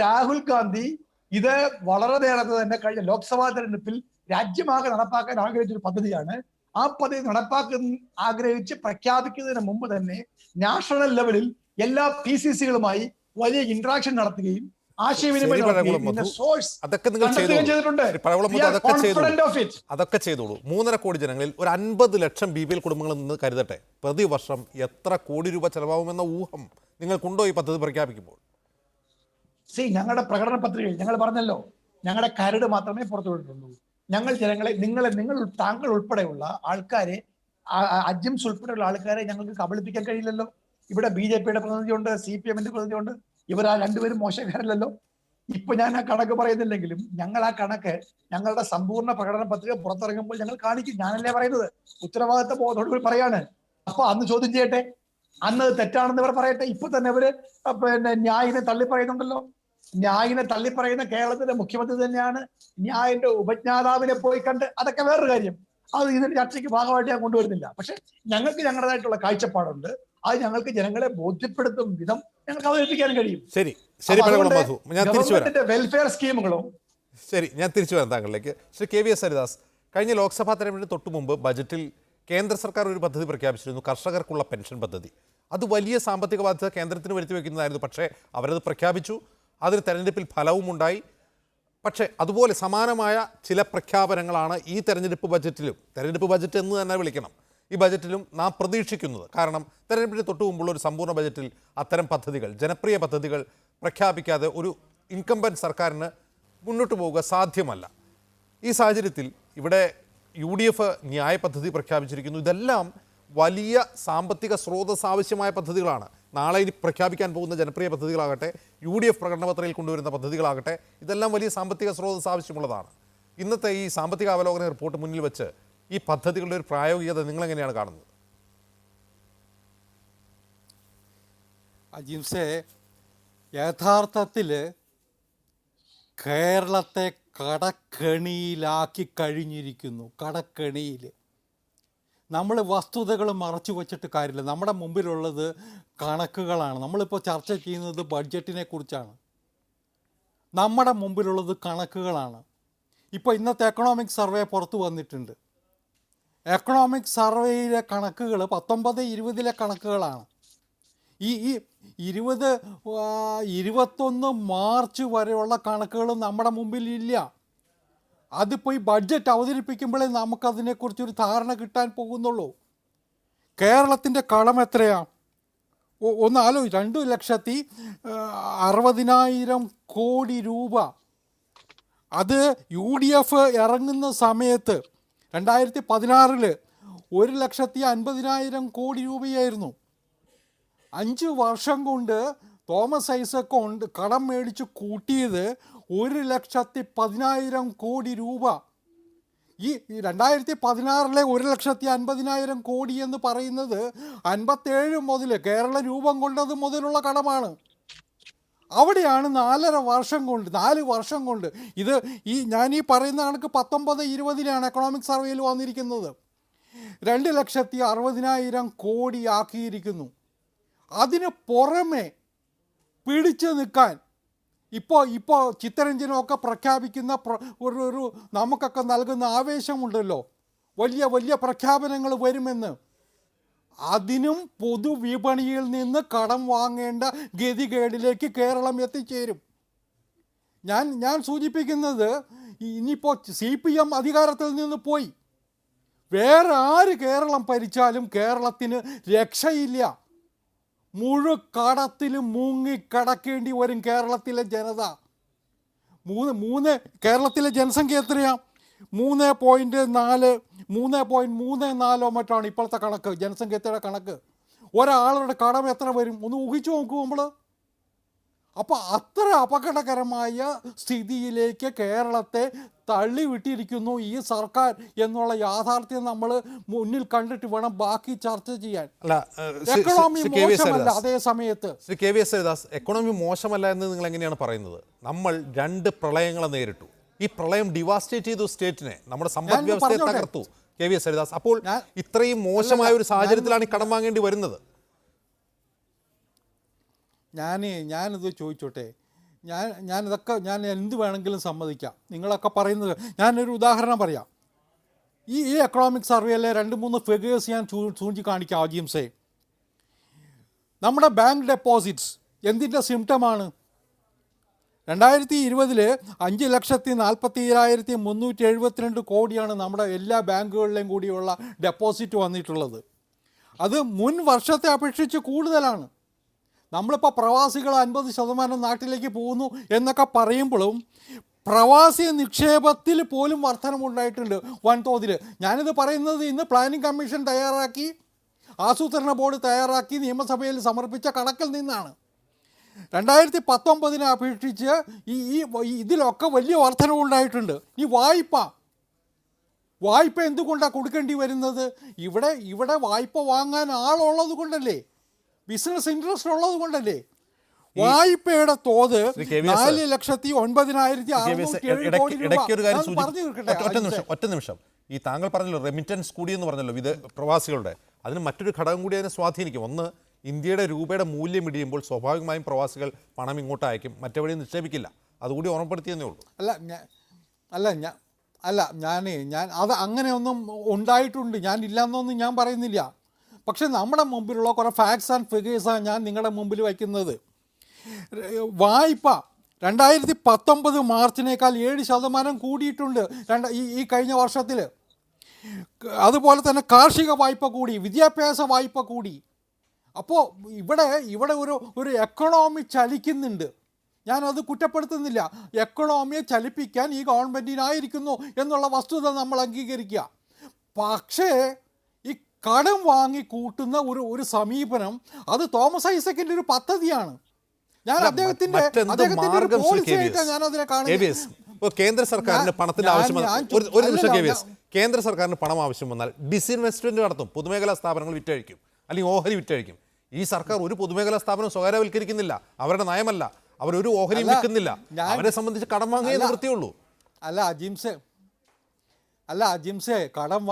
രാഹുൽ ഗാന്ധി ഇത് വളരെ നേരത്തെ തന്നെ കഴിഞ്ഞ ലോക്സഭാ തെരഞ്ഞെടുപ്പിൽ രാജ്യമാകെ നടപ്പാക്കാൻ ആഗ്രഹിച്ചൊരു പദ്ധതിയാണ്. ആ പദ്ധതി ആഗ്രഹിച്ച് പ്രഖ്യാപിക്കുന്നതിന് മുമ്പ് തന്നെ നാഷണൽ ലെവലിൽ എല്ലാ PCCകളുമായി വലിയ ഇന്ററാക്ഷൻ നടത്തുകയും ആശയവിനിമയം ശരി, നടത്തി, പഴകുളം ഇതിന്റെ മധു. source അതൊക്കെ നിങ്ങൾ കണ്ടെത്തുകയും ചെയ്തോളൂ. ചെയ്തിട്ടുണ്ട്. ശരി, പഴകുളം We മധു, are അതൊക്കെ confident of ചെയ്തോളൂ. it. അതൊക്കെ ചെയ്തോളൂ. 3.5 കോടി ജനങ്ങളിൽ ഒരു 50 ലക്ഷം BPL കുടുംബങ്ങളിൽ നിന്ന് കരുതട്ടെ, പ്രതിവർഷം എത്ര കോടി രൂപ ചെലവാകുമെന്ന ഊഹം നിങ്ങൾക്കുണ്ടോ ഈ പദ്ധതി പ്രഖ്യാപിക്കുമ്പോൾ? ഞങ്ങളുടെ പ്രകടന പത്രികയിൽ ഞങ്ങൾ പറഞ്ഞല്ലോ, ഞങ്ങളുടെ കരട് മാത്രമേ പുറത്തുവിട്ടിട്ടുള്ളൂ. ഞങ്ങൾ ജനങ്ങളെ, താങ്കൾ ഉൾപ്പെടെയുള്ള ആൾക്കാരെ, അജിംസ് ഉൾപ്പെടെയുള്ള ആൾക്കാരെ ഞങ്ങൾക്ക് കബളിപ്പിക്കാൻ കഴിയില്ലല്ലോ. ഇവിടെ BJPയുടെ പ്രതിനിധിയുണ്ട്, CPMന്റെ പ്രതിനിധിയുണ്ട്. ഇവർ ആ രണ്ടുപേരും മോശക്കാരല്ലല്ലോ. ഇപ്പൊ ഞാൻ ആ കണക്ക് പറയുന്നില്ലെങ്കിലും ഞങ്ങൾ ആ കണക്ക് ഞങ്ങളുടെ സമ്പൂർണ്ണ പ്രകടന പത്രിക പുറത്തിറങ്ങുമ്പോൾ ഞങ്ങൾ കാണിക്കും. ഞാനല്ലേ പറയുന്നത്, ഉത്തരവാദിത്ത ബോധത്തോട് പറയാണ്. അപ്പൊ അന്ന് ചോദ്യം ചെയ്യട്ടെ, അന്ന് തെറ്റാണെന്ന് ഇവർ പറയട്ടെ. ഇപ്പൊ തന്നെ ഇവര് ന്യായിനെ തള്ളി പറയുന്നുണ്ടല്ലോ. ന്യായിനെ തള്ളിപ്പറയുന്ന കേരളത്തിന്റെ മുഖ്യമന്ത്രി തന്നെയാണ്. ന്യായിന്റെ ഉപജ്ഞാതാവിനെ പോയി കണ്ട്, അതൊക്കെ വേറൊരു കാര്യം. അത് ഇതിന്റെ ചർച്ചയ്ക്ക് ഭാഗമായിട്ട് ഞാൻ കൊണ്ടുവരുന്നില്ല. പക്ഷെ ഞങ്ങൾക്ക് ഞങ്ങളുടേതായിട്ടുള്ള കാഴ്ചപ്പാടുണ്ട്. അത് ഞങ്ങൾക്ക് ജനങ്ങളെ ബോധ്യപ്പെടുത്തും വിധം ഞങ്ങൾക്ക് അവതരിപ്പിക്കാൻ കഴിയും. ശരി ശരി പഴകുളം മധു, ഞാൻ തിരിച്ചു വരാം. വെൽഫെയർ സ്കീമുകളും ശരി, ഞാൻ തിരിച്ചു വരാം താങ്കളിലേക്ക്. ശ്രീ KVS ഹരിദാസ്, കഴിഞ്ഞ ലോക്സഭാ തെരഞ്ഞെടുപ്പിന് തൊട്ടു മുമ്പ് ബജറ്റിൽ കേന്ദ്ര സർക്കാർ ഒരു പദ്ധതി പ്രഖ്യാപിച്ചിരുന്നു, കർഷകർക്കുള്ള പെൻഷൻ പദ്ധതി. അത് വലിയ സാമ്പത്തിക ബാധ്യത കേന്ദ്രത്തിന് വരുത്തി വയ്ക്കുന്നതായിരുന്നു. പക്ഷേ അവരത് പ്രഖ്യാപിച്ചു, അതിന് തെരഞ്ഞെടുപ്പിൽ ഫലവും ഉണ്ടായി. പക്ഷേ അതുപോലെ സമാനമായ ചില പ്രഖ്യാപനങ്ങളാണ് ഈ തെരഞ്ഞെടുപ്പ് ബജറ്റ് എന്ന് തന്നെ വിളിക്കണം, ഈ ബജറ്റിലും നാം പ്രതീക്ഷിക്കുന്നത്. കാരണം തെരഞ്ഞെടുപ്പിന് തൊട്ടു മുമ്പുള്ള ഒരു സമ്പൂർണ്ണ ബജറ്റിൽ അത്തരം പദ്ധതികൾ, ജനപ്രിയ പദ്ധതികൾ പ്രഖ്യാപിക്കാതെ ഒരു ഇൻകംബന്റ് സർക്കാരിന് മുന്നോട്ട് പോവുക സാധ്യമല്ല. ഈ സാഹചര്യത്തിൽ ഇവിടെ UDF ന്യായ പദ്ധതി പ്രഖ്യാപിച്ചിരിക്കുന്നു. ഇതെല്ലാം വലിയ സാമ്പത്തിക സ്രോതസ് ആവശ്യമായ പദ്ധതികളാണ്. നാളെ ഇനി പ്രഖ്യാപിക്കാൻ പോകുന്ന ജനപ്രിയ പദ്ധതികളാകട്ടെ, UDF പ്രകടനപത്രയിൽ കൊണ്ടുവരുന്ന പദ്ധതികളാകട്ടെ, ഇതെല്ലാം വലിയ സാമ്പത്തിക സ്രോതസ് ആവശ്യമുള്ളതാണ്. ഇന്നത്തെ ഈ സാമ്പത്തിക അവലോകന റിപ്പോർട്ട് മുന്നിൽ വെച്ച് ഈ പദ്ധതികളുടെ ഒരു പ്രായോഗികത നിങ്ങളെങ്ങനെയാണ് കാണുന്നത്? അജിംസെ, യഥാർത്ഥത്തിൽ കേരളത്തെ കടക്കെണിയിലാക്കി കഴിഞ്ഞിരിക്കുന്നു. കടക്കെണിയിൽ നമ്മൾ വസ്തുതകൾ മറച്ചു വച്ചിട്ട് കാര്യമില്ല. നമ്മുടെ മുമ്പിലുള്ളത് കണക്കുകളാണ്. നമ്മളിപ്പോൾ ചർച്ച ചെയ്യുന്നത് ബഡ്ജറ്റിനെ കുറിച്ചാണ്. നമ്മുടെ മുമ്പിലുള്ളത് കണക്കുകളാണ്. ഇപ്പോൾ ഇന്നത്തെ എക്കണോമിക് സർവേ പുറത്തു വന്നിട്ടുണ്ട്. എക്കണോമിക് സർവേയിലെ കണക്കുകൾ 19-20 കണക്കുകളാണ്. ഈ 21 മാർച്ച് വരെയുള്ള കണക്കുകൾ നമ്മുടെ മുമ്പിൽ ഇല്ല. അതിപ്പോൾ ഈ ബഡ്ജറ്റ് അവതരിപ്പിക്കുമ്പോഴേ നമുക്കതിനെക്കുറിച്ചൊരു ധാരണ കിട്ടാൻ പോകുന്നുള്ളൂ. കേരളത്തിൻ്റെ കടം എത്രയാണ്? ഒന്ന് ആലോചിച്ച്, 2,60,000 കോടി രൂപ. അത് UDF ഇറങ്ങുന്ന സമയത്ത് 2016 1,50,000 കോടി രൂപയായിരുന്നു. 5 വർഷം കൊണ്ട് തോമസ് ഐസക് കടം മേടിച്ച് കൂട്ടിയത് 1,10,000 കോടി രൂപ. ഈ 2016 1,50,000 കോടി എന്ന് പറയുന്നത് 57 മുതൽ കേരള രൂപം കൊണ്ടത് മുതലുള്ള കടമാണ്. അവിടെയാണ് 4 വർഷം കൊണ്ട് ഇത് ഞാൻ ഈ പറയുന്ന കണക്ക് 19-20 എക്കണോമിക് സർവേയിൽ വന്നിരിക്കുന്നത്. 2,60,000 കോടി ആക്കിയിരിക്കുന്നു. അതിന് പുറമെ പിടിച്ചു നിൽക്കാൻ ഇപ്പോൾ ചിത്തരഞ്ജനമൊക്കെ പ്രഖ്യാപിക്കുന്ന ഒരു നമുക്കൊക്കെ നൽകുന്ന ആവേശമുണ്ടല്ലോ, വലിയ പ്രഖ്യാപനങ്ങൾ വരുമെന്ന്. അതിനും പൊതുവിപണിയിൽ നിന്ന് കടം വാങ്ങേണ്ട ഗതികേടിലേക്ക് കേരളം എത്തിച്ചേരും. ഞാൻ സൂചിപ്പിക്കുന്നത്, ഇനിയിപ്പോൾ CPM അധികാരത്തിൽ നിന്ന് പോയി, വേറെ ആര് കേരളം ഭരിച്ചാലും കേരളത്തിന് രക്ഷയില്ല. മുഴുക്കടത്തിലും മുങ്ങിക്കടക്കേണ്ടി വരും കേരളത്തിലെ ജനത. കേരളത്തിലെ ജനസംഖ്യ എത്രയാണ്? 3.34 മറ്റാണ് ഇപ്പോഴത്തെ കണക്ക്, ജനസംഖ്യയുടെ കണക്ക്. ഒരാളുടെ കടം എത്ര വരും ഒന്ന് ഊഹിച്ചു നോക്കൂ നമ്മൾ. അപ്പോൾ അത്ര അപകടകരമായ സ്ഥിതിയിലേക്ക് കേരളത്തെ തള്ളിവിട്ടിരിക്കുന്നു ഈ സർക്കാർ എന്നുള്ള യാഥാർത്ഥ്യം നമ്മൾ മുന്നിൽ കണ്ടിട്ട് വേണം ബാക്കി ചർച്ച ചെയ്യാൻ. എക്കണോമി മോശമല്ല. അതേ സമയത്ത് ശ്രീ KVS ഹരിദാസ്, എക്കണോമി മോശമല്ല എന്ന് നിങ്ങൾ എങ്ങനെയാണ് പറയുന്നത്? നമ്മൾ 2 പ്രളയങ്ങളെ നേരിട്ടു. ഈ പ്രളയം ഡിവാസ്റ്റേറ്റ് ചെയ്തു സ്റ്റേറ്റിനെ, നമ്മുടെ സമ്പദ് വ്യവസ്ഥയെ തകർത്തു. KVS ഹരിദാസ്, അപ്പോൾ ഇത്രയും മോശമായ ഒരു സാഹചര്യത്തിലാണ് ഈ കടം വാങ്ങേണ്ടി വരുന്നത്. ഞാനിത് ചോദിച്ചോട്ടെ, ഞാൻ എന്ത് വേണമെങ്കിലും സമ്മതിക്കാം. നിങ്ങളൊക്കെ പറയുന്നത്, ഞാനൊരു ഉദാഹരണം പറയാം. ഈ എക്കണോമിക് സർവേയിലെ 2-3 ഫിഗേഴ്സ് ഞാൻ ചൂണ്ടിക്കാണിക്കാം. അജിംസെ, നമ്മുടെ ബാങ്ക് ഡെപ്പോസിറ്റ്സ് എന്തിൻ്റെ സിംറ്റമാണ്? 2020 5,40,47,372 കോടിയാണ് നമ്മുടെ എല്ലാ ബാങ്കുകളിലെയും കൂടിയുള്ള ഡെപ്പോസിറ്റ് വന്നിട്ടുള്ളത്. അത് മുൻ വർഷത്തെ അപേക്ഷിച്ച് കൂടുതലാണ്. നമ്മളിപ്പോൾ പ്രവാസികൾ 50% നാട്ടിലേക്ക് പോകുന്നു എന്നൊക്കെ പറയുമ്പോഴും പ്രവാസി നിക്ഷേപത്തിൽ പോലും വർധനമുണ്ടായിട്ടുണ്ട് വൻതോതിൽ. ഞാനിത് പറയുന്നത് ഇന്ന് പ്ലാനിംഗ് കമ്മീഷൻ തയ്യാറാക്കി, ആസൂത്രണ ബോർഡ് തയ്യാറാക്കി നിയമസഭയിൽ സമർപ്പിച്ച കണക്കിൽ നിന്നാണ്. 2019 അപേക്ഷിച്ച് ഇതിലൊക്കെ വലിയ വർധനവുണ്ടായിട്ടുണ്ട്. ഈ വായ്പ എന്തുകൊണ്ടാണ് കൊടുക്കേണ്ടി വരുന്നത്? ഇവിടെ വായ്പ വാങ്ങാൻ ആളുള്ളത് കൊണ്ടല്ലേ, ബിസിനസ് ഇൻട്രസ്റ്റ് ഉള്ളത് കൊണ്ടല്ലേ. വായ്പയുടെ തോത് 4,09,607 കോടി രൂപ. ഒറ്റ നിമിഷം. ഈ താങ്കൾ പറഞ്ഞല്ലോ റെമിറ്റൻസ് കൂടിയെന്ന് പറഞ്ഞല്ലോ പ്രവാസികളുടെ, അതിന് മറ്റൊരു ഘടകം കൂടി അതിനെ സ്വാധീനിക്കും. ഒന്ന്, ഇന്ത്യയുടെ രൂപയുടെ മൂല്യം ഇടിയുമ്പോൾ സ്വാഭാവികമായും പ്രവാസികൾ പണം ഇങ്ങോട്ട് അയക്കും, മറ്റേ വഴി നിക്ഷേപിക്കില്ല. അതുകൂടി ഓർമ്മപ്പെടുത്തിയെന്നേ ഉള്ളൂ. ഞാൻ അത് അങ്ങനെയൊന്നും ഉണ്ടായിട്ടുണ്ട്, ഞാൻ ഇല്ലയെന്നൊന്നും ഞാൻ പറയുന്നില്ല. പക്ഷെ നമ്മുടെ മുമ്പിലുള്ള കുറേ ഫാക്ട്സ് ആൻഡ് ഫിഗേഴ്സാണ് ഞാൻ നിങ്ങളുടെ മുമ്പിൽ വയ്ക്കുന്നത്. വായ്പ 2019 മാർച്ചിനേക്കാൾ 7% കൂടിയിട്ടുണ്ട് ഈ കഴിഞ്ഞ വർഷത്തിൽ. അതുപോലെ തന്നെ കാർഷിക വായ്പ കൂടി, വിദ്യാഭ്യാസ വായ്പ കൂടി. അപ്പോൾ ഇവിടെ ഒരു എക്കണോമി ചലിക്കുന്നുണ്ട്. ഞാനത് കുറ്റപ്പെടുത്തുന്നില്ല. എക്കണോമിയെ ചലിപ്പിക്കാൻ ഈ ഗവൺമെൻറ്റിനായിരിക്കുന്നു എന്നുള്ള വസ്തുത നമ്മൾ അംഗീകരിക്കുക. പക്ഷേ ഈ കടം വാങ്ങി കൂട്ടുന്ന ഒരു സമീപനം അത് തോമസ് ഐസക്കിൻ്റെ ഒരു പദ്ധതിയാണ്. ഞാൻ അദ്ദേഹത്തിന്റെ ഞാൻ അതിനെ കാണുന്നത്. കേന്ദ്ര സർക്കാരിന് പണത്തിന്റെ ആവശ്യം ഒരു നിമിഷം കേന്ദ്ര സർക്കാരിന് പണം ആവശ്യം വന്നാൽ ഡിസ്ഇൻവെസ്റ്റ്മെന്റ് നടത്തും, പൊതുമേഖലാ സ്ഥാപനങ്ങൾ വിറ്റഴിക്കും, അല്ലെങ്കിൽ ഓഹരി വിറ്റഴിക്കും. ഈ സർക്കാർ ഒരു പൊതുമേഖലാ സ്ഥാപനം സ്വകാര്യവൽക്കരിക്കുന്നില്ല, അവരുടെ നയമല്ല, അവരൊരു ഓഹരിയും വിൽക്കുന്നില്ല. അവരെ സംബന്ധിച്ച് കടം വാങ്ങിയേ നിവൃത്തിയുള്ളൂ. അജിംസെ കടം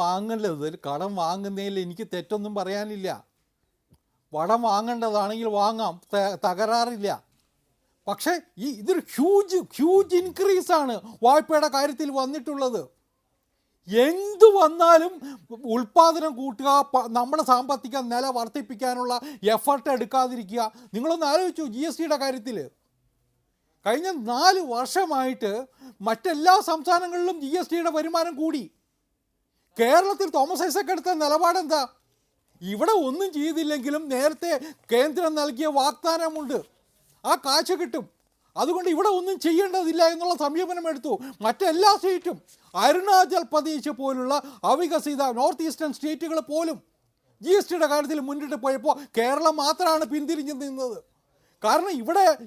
വാങ്ങുന്നതിൽ എനിക്ക് തെറ്റൊന്നും പറയാനില്ല. കടം വാങ്ങേണ്ടതാണെങ്കിൽ വാങ്ങാം, തകരാറില്ല. പക്ഷേ ഇതൊരു ഹ്യൂജ് ഇൻക്രീസാണ് വായ്പയുടെ കാര്യത്തിൽ വന്നിട്ടുള്ളത്. എന്തു വന്നാലും ഉൽപ്പാദനം കൂട്ടുക, നമ്മുടെ സാമ്പത്തിക നില വർദ്ധിപ്പിക്കാനുള്ള എഫർട്ട് എടുക്കാതിരിക്കുക. നിങ്ങളൊന്ന് ആലോചിച്ചു, GSTയുടെ കാര്യത്തിൽ കഴിഞ്ഞ 4 വർഷമായിട്ട് മറ്റെല്ലാ സംസ്ഥാനങ്ങളിലും GSTയുടെ വരുമാനം കൂടി. കേരളത്തിൽ തോമസ് ഐസക് എടുത്ത നിലപാടെന്താ? ഇവിടെ ഒന്നും ചെയ്തില്ലെങ്കിലും നേരത്തെ കേന്ദ്രം നൽകിയ വാഗ്ദാനമുണ്ട്, ആ കാശ് കിട്ടും, അതുകൊണ്ട് ഇവിടെ ഒന്നും ചെയ്യേണ്ടതില്ല എന്നുള്ള സമീപനം എടുത്തു. മറ്റെല്ലാ സ്റ്റേറ്റും, അരുണാചൽ പ്രദേശ് പോലുള്ള അവികസിത നോർത്ത് ഈസ്റ്റേൺ സ്റ്റേറ്റുകൾ പോലും GSTയുടെ കാര്യത്തിൽ മുന്നിട്ട് പോയപ്പോൾ കേരളം മാത്രമാണ് പിന്തിരിഞ്ഞു നിന്നത്. കാരണം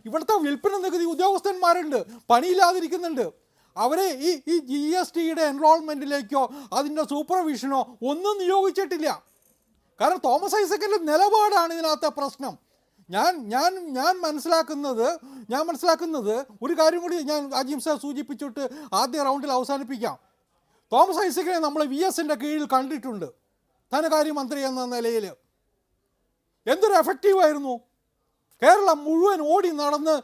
ഇവിടുത്തെ വിൽപ്പന നികുതി ഉദ്യോഗസ്ഥന്മാരുണ്ട്, പണിയില്ലാതിരിക്കുന്നുണ്ട്. അവരെ ഈ GSTയുടെ എൻറോൾമെൻറ്റിലേക്കോ അതിൻ്റെ സൂപ്പർവിഷനോ ഒന്നും നിയോഗിച്ചിട്ടില്ല. കാരണം തോമസ് ഐസക്കിൻ്റെ നിലപാടാണ് ഇതിനകത്തെ പ്രശ്നം. ഞാൻ മനസ്സിലാക്കുന്നത് ഒരു കാര്യം കൂടി ഞാൻ അജിംസ സൂചിപ്പിച്ചിട്ട് ആദ്യ റൗണ്ടിൽ അവസാനിപ്പിക്കാം. തോമസ് ഐസക്കിനെ നമ്മൾ VSൻ്റെ കീഴിൽ കണ്ടിട്ടുണ്ട് ധനകാര്യമന്ത്രി എന്ന നിലയിൽ. എന്തൊരു എഫക്റ്റീവായിരുന്നു. കേരളം മുഴുവൻ ഓടി നടന്ന്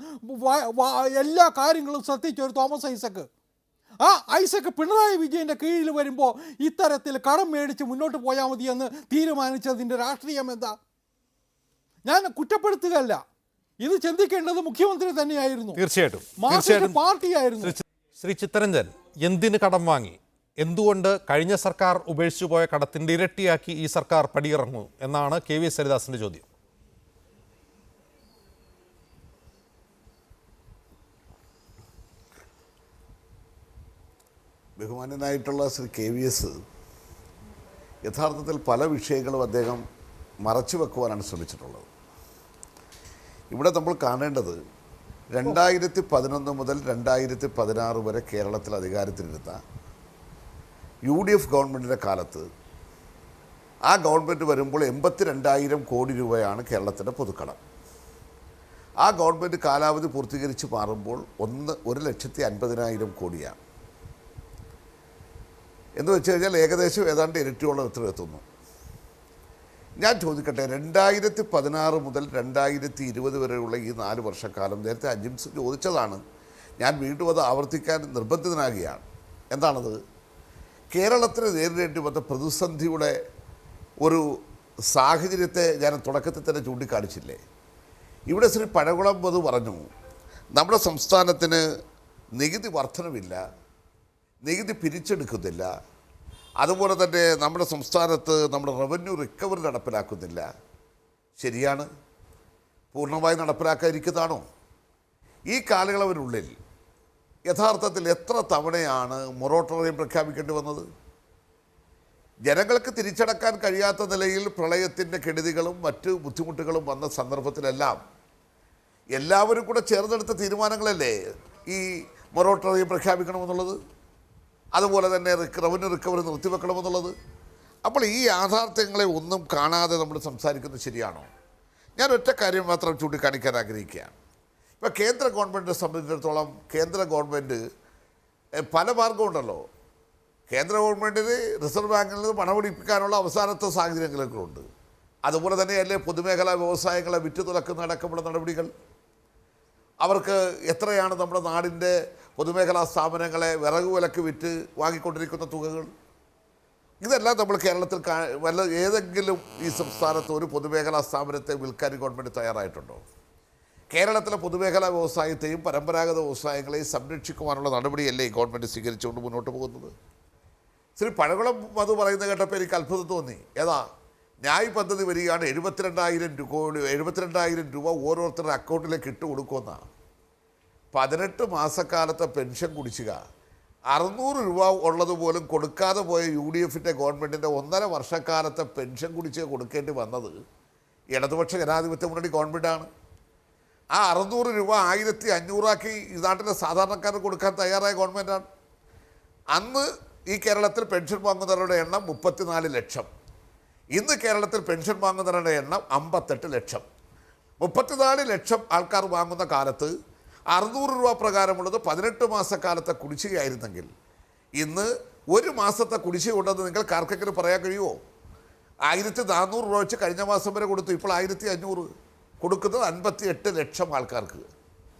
എല്ലാ കാര്യങ്ങളും ശ്രദ്ധിച്ച ഒരു തോമസ് ഐസക്ക്. ആ ഐസക്ക് പിണറായി വിജയൻ്റെ കീഴിൽ വരുമ്പോൾ ഇത്തരത്തിൽ കടം മേടിച്ച് മുന്നോട്ട് പോയാൽ മതിയെന്ന് തീരുമാനിച്ചതിൻ്റെ രാഷ്ട്രീയം എന്താ? ഞാൻ കുറ്റപ്പെടുത്തുകയല്ല, ഇത് ചിന്തിക്കേണ്ടത് മുഖ്യമന്ത്രി തന്നെയായിരുന്നു, തീർച്ചയായിട്ടും പാർട്ടിയായിരുന്നു. ശ്രീ ചിത്തരഞ്ജൻ, എന്തിന് കടം വാങ്ങി? എന്തുകൊണ്ട് കഴിഞ്ഞ സർക്കാർ ഉപേക്ഷിച്ചു പോയ കടത്തിൻ്റെ ഇരട്ടിയാക്കി ഈ സർക്കാർ പടിയിറങ്ങും എന്നാണ് KVS ഹരിദാസിൻ്റെ ചോദ്യം. ബഹുമാന്യനായിട്ടുള്ള ശ്രീ KVS യഥാർത്ഥത്തിൽ പല വിഷയങ്ങളും അദ്ദേഹം മറച്ചു വെക്കുവാനാണ് ശ്രമിച്ചിട്ടുള്ളത്. ഇവിടെ നമ്മൾ കാണേണ്ടത് 2011 മുതൽ 2016 വരെ കേരളത്തിൽ അധികാരത്തിലിരുന്ന UDF ഗവൺമെൻറ്റിൻ്റെ കാലത്ത് ആ ഗവൺമെൻറ് വരുമ്പോൾ 82,000 കോടി രൂപയാണ് കേരളത്തിൻ്റെ പൊതുക്കടം. ആ ഗവൺമെൻറ് കാലാവധി പൂർത്തീകരിച്ച് മാറുമ്പോൾ 1,50,000 കോടിയാണ്. എന്ന് വെച്ച് കഴിഞ്ഞാൽ ഏകദേശം ഏതാണ്ട് ഇരട്ടിയോളം എത്തുന്നു. ഞാൻ ചോദിക്കട്ടെ, 2016 മുതൽ 2020 വരെയുള്ള ഈ 4 വർഷക്കാലം നേരത്തെ അജിംസ് ചോദിച്ചതാണ്, ഞാൻ വീണ്ടും അത് ആവർത്തിക്കാൻ നിർബന്ധിതനാകുകയാണ്. എന്താണത്? കേരളത്തിന് നേരിടേണ്ടി വന്ന പ്രതിസന്ധിയുടെ ഒരു സാഹചര്യത്തെ ഞാൻ തുടക്കത്തിൽ തന്നെ ചൂണ്ടിക്കാണിച്ചില്ലേ? ഇവിടെ ശ്രീ പഴകുളം അത് പറഞ്ഞു, നമ്മുടെ സംസ്ഥാനത്തിന് നികുതി വർധനവില്ല, നികുതി പിരിച്ചെടുക്കുന്നില്ല, അതുപോലെ തന്നെ നമ്മുടെ സംസ്ഥാനത്ത് നമ്മുടെ റവന്യൂ റിക്കവറി നടപ്പിലാക്കുന്നില്ല. ശരിയാണ്, പൂർണ്ണമായി നടപ്പിലാക്കാതിരിക്കുന്നതാണോ? ഈ കാലയളവിനുള്ളിൽ യഥാർത്ഥത്തിൽ എത്ര തവണയാണ് മൊറട്ടോറിയം പ്രഖ്യാപിക്കേണ്ടി വന്നത്? ജനങ്ങൾക്ക് തിരിച്ചടക്കാൻ കഴിയാത്ത നിലയിൽ പ്രളയത്തിൻ്റെ കെടുതികളും മറ്റ് ബുദ്ധിമുട്ടുകളും വന്ന സന്ദർഭത്തിലെല്ലാം എല്ലാവരും കൂടെ ചേർന്നെടുത്ത തീരുമാനങ്ങളല്ലേ ഈ മൊറട്ടോറിയം പ്രഖ്യാപിക്കണമെന്നുള്ളത്, അതുപോലെ തന്നെ റവന്യൂ റിക്കവറി നിർത്തിവെക്കണമെന്നുള്ളത്. അപ്പോൾ ഈ യാഥാർത്ഥ്യങ്ങളെ ഒന്നും കാണാതെ നമ്മൾ സംസാരിക്കുന്നത് ശരിയാണോ? ഞാൻ ഒറ്റ കാര്യം മാത്രം ചൂണ്ടിക്കാണിക്കാൻ ആഗ്രഹിക്കുകയാണ്. ഇപ്പോൾ കേന്ദ്ര ഗവൺമെൻറ്റിനെ സംബന്ധിച്ചിടത്തോളം കേന്ദ്ര ഗവൺമെൻറ് പല മാർഗമുണ്ടല്ലോ. കേന്ദ്ര ഗവൺമെൻറ്റിന് റിസർവ് ബാങ്കിൽ നിന്ന് പണമൊടിപ്പിക്കാനുള്ള അവസാനത്തെ സാഹചര്യങ്ങളുണ്ട്. അതുപോലെ തന്നെയല്ലേ പൊതുമേഖലാ വ്യവസായങ്ങളെ വിറ്റു തുലക്കുന്ന അടക്കമുള്ള നടപടികൾ. അവർക്ക് എത്രയാണ് നമ്മുടെ നാടിൻ്റെ പൊതുമേഖലാ സ്ഥാപനങ്ങളെ വിറക് വിലക്ക് വിറ്റ് വാങ്ങിക്കൊണ്ടിരിക്കുന്ന തുകകൾ? ഇതെല്ലാം നമ്മൾ കേരളത്തിൽ ഏതെങ്കിലും ഈ സംസ്ഥാനത്ത് ഒരു പൊതുമേഖലാ സ്ഥാപനത്തെ വിൽക്കാൻ ഗവൺമെൻറ് തയ്യാറായിട്ടുണ്ടോ? കേരളത്തിലെ പൊതുമേഖലാ വ്യവസായത്തെയും പരമ്പരാഗത വ്യവസായങ്ങളെയും സംരക്ഷിക്കുവാനുള്ള നടപടിയല്ലേ ഗവൺമെൻറ് സ്വീകരിച്ചുകൊണ്ട് മുന്നോട്ട് പോകുന്നത്? ശ്രീ പഴകുളം അത് പറയുന്നത് കേട്ടപ്പോൾ എനിക്ക് അത്ഭുതം തോന്നി. ഏതാ ന്യായ് പദ്ധതി വരികയാണ്, 72,000 രൂപ ഓരോരുത്തരുടെ അക്കൗണ്ടിലേക്ക് ഇട്ട് കൊടുക്കുമെന്നാണ്. 18 മാസക്കാലത്തെ പെൻഷൻ കുടിശ്ശിക 600 രൂപ ഉള്ളതുപോലും കൊടുക്കാതെ പോയ UDFൻ്റെ ഗവൺമെൻറ്റിൻ്റെ 1.5 വർഷക്കാലത്തെ പെൻഷൻ കുടിശ്ശിക കൊടുക്കേണ്ടി വന്നത് ഇടതുപക്ഷ ജനാധിപത്യ മുന്നണി ഗവൺമെൻറ്റാണ്. ആ 600 രൂപ 1,500 ഈ നാട്ടിലെ സാധാരണക്കാർക്ക് കൊടുക്കാൻ തയ്യാറായ ഗവൺമെൻറ്റാണ്. അന്ന് ഈ കേരളത്തിൽ പെൻഷൻ വാങ്ങുന്നവരുടെ എണ്ണം 34 ലക്ഷം. ഇന്ന് കേരളത്തിൽ പെൻഷൻ വാങ്ങുന്നവരുടെ എണ്ണം 58 ലക്ഷം. 34 ലക്ഷം ആൾക്കാർ വാങ്ങുന്ന കാലത്ത് 600 രൂപ പ്രകാരമുള്ളത് 18 മാസക്കാലത്തെ കുടിശ്ശികയായിരുന്നെങ്കിൽ ഇന്ന് ഒരു മാസത്തെ കുടിശ്ശിക ഉണ്ടെന്ന് നിങ്ങൾക്ക് ആർക്കെങ്കിലും പറയാൻ കഴിയുമോ? 1,400 രൂപ വെച്ച് കഴിഞ്ഞ മാസം വരെ കൊടുത്തു, ഇപ്പോൾ 1,500 കൊടുക്കുന്നത് 58 ലക്ഷം ആൾക്കാർക്ക്.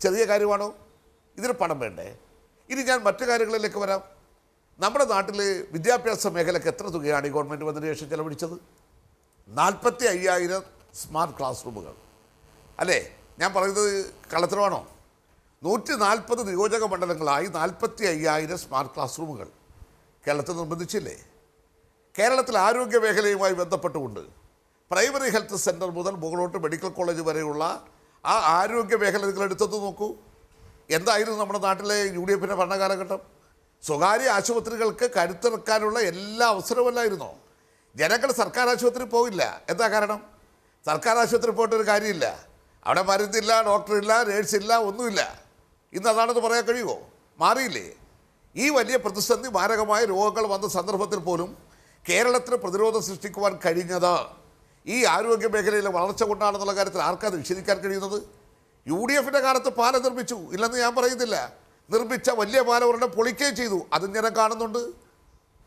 ചെറിയ കാര്യമാണോ? ഇതിന് പണം വേണ്ടേ? ഇനി ഞാൻ മറ്റു കാര്യങ്ങളിലേക്ക് വരാം. നമ്മുടെ നാട്ടിൽ വിദ്യാഭ്യാസ മേഖലയ്ക്ക് എത്ര തുകയാണ് ഈ ഗവൺമെൻറ് വന്നതിന് ശേഷം ചെലവഴിച്ചത്? 45,000 സ്മാർട്ട് ക്ലാസ് റൂമുകൾ അല്ലേ? ഞാൻ പറയുന്നത് കള്ളത്തരമാണോ? 140 നിയോജക മണ്ഡലങ്ങളായി 45,000 സ്മാർട്ട് ക്ലാസ് റൂമുകൾ കേരളത്തിൽ നിർബന്ധിച്ചില്ലേ? കേരളത്തിൽ ആരോഗ്യ മേഖലയുമായി ബന്ധപ്പെട്ടുകൊണ്ട് പ്രൈമറി ഹെൽത്ത് സെൻറ്റർ മുതൽ മുകളോട്ട് മെഡിക്കൽ കോളേജ് വരെയുള്ള ആ ആരോഗ്യ മേഖല നിങ്ങൾ എടുത്തത് നോക്കൂ. എന്തായിരുന്നു നമ്മുടെ നാട്ടിലെ UDFൻ്റെ ഭരണകാലഘട്ടം? സ്വകാര്യ ആശുപത്രികൾക്ക് കരുത്തിറക്കാനുള്ള എല്ലാ അവസരമല്ലായിരുന്നോ? ജനങ്ങൾ സർക്കാർ ആശുപത്രി പോകില്ല. എന്താ കാരണം? സർക്കാർ ആശുപത്രി പോയിട്ടൊരു കാര്യമില്ല, അവിടെ മരുന്നില്ല, ഡോക്ടറില്ല, നേഴ്സില്ല, ഒന്നുമില്ല. ഇന്ന് അതാണെന്ന് പറയാൻ കഴിയുമോ? മാറിയില്ലേ? ഈ വലിയ പ്രതിസന്ധി, മാരകമായ രോഗങ്ങൾ വന്ന സന്ദർഭത്തിൽ പോലും കേരളത്തിന് പ്രതിരോധം സൃഷ്ടിക്കുവാൻ കഴിഞ്ഞത് ഈ ആരോഗ്യ മേഖലയിലെ വളർച്ച കൊണ്ടാണെന്നുള്ള കാര്യത്തിൽ ആർക്കാണ് നിഷേധിക്കാൻ കഴിയുന്നത്? UDFൻ്റെ കാലത്ത് പാലം നിർമ്മിച്ചു, ഇല്ലെന്ന് ഞാൻ പറയുന്നില്ല. നിർമ്മിച്ച വലിയ പാലം ഒരെണ്ണം പൊളിക്കുകയും ചെയ്തു, അതും ജനം കാണുന്നുണ്ട്.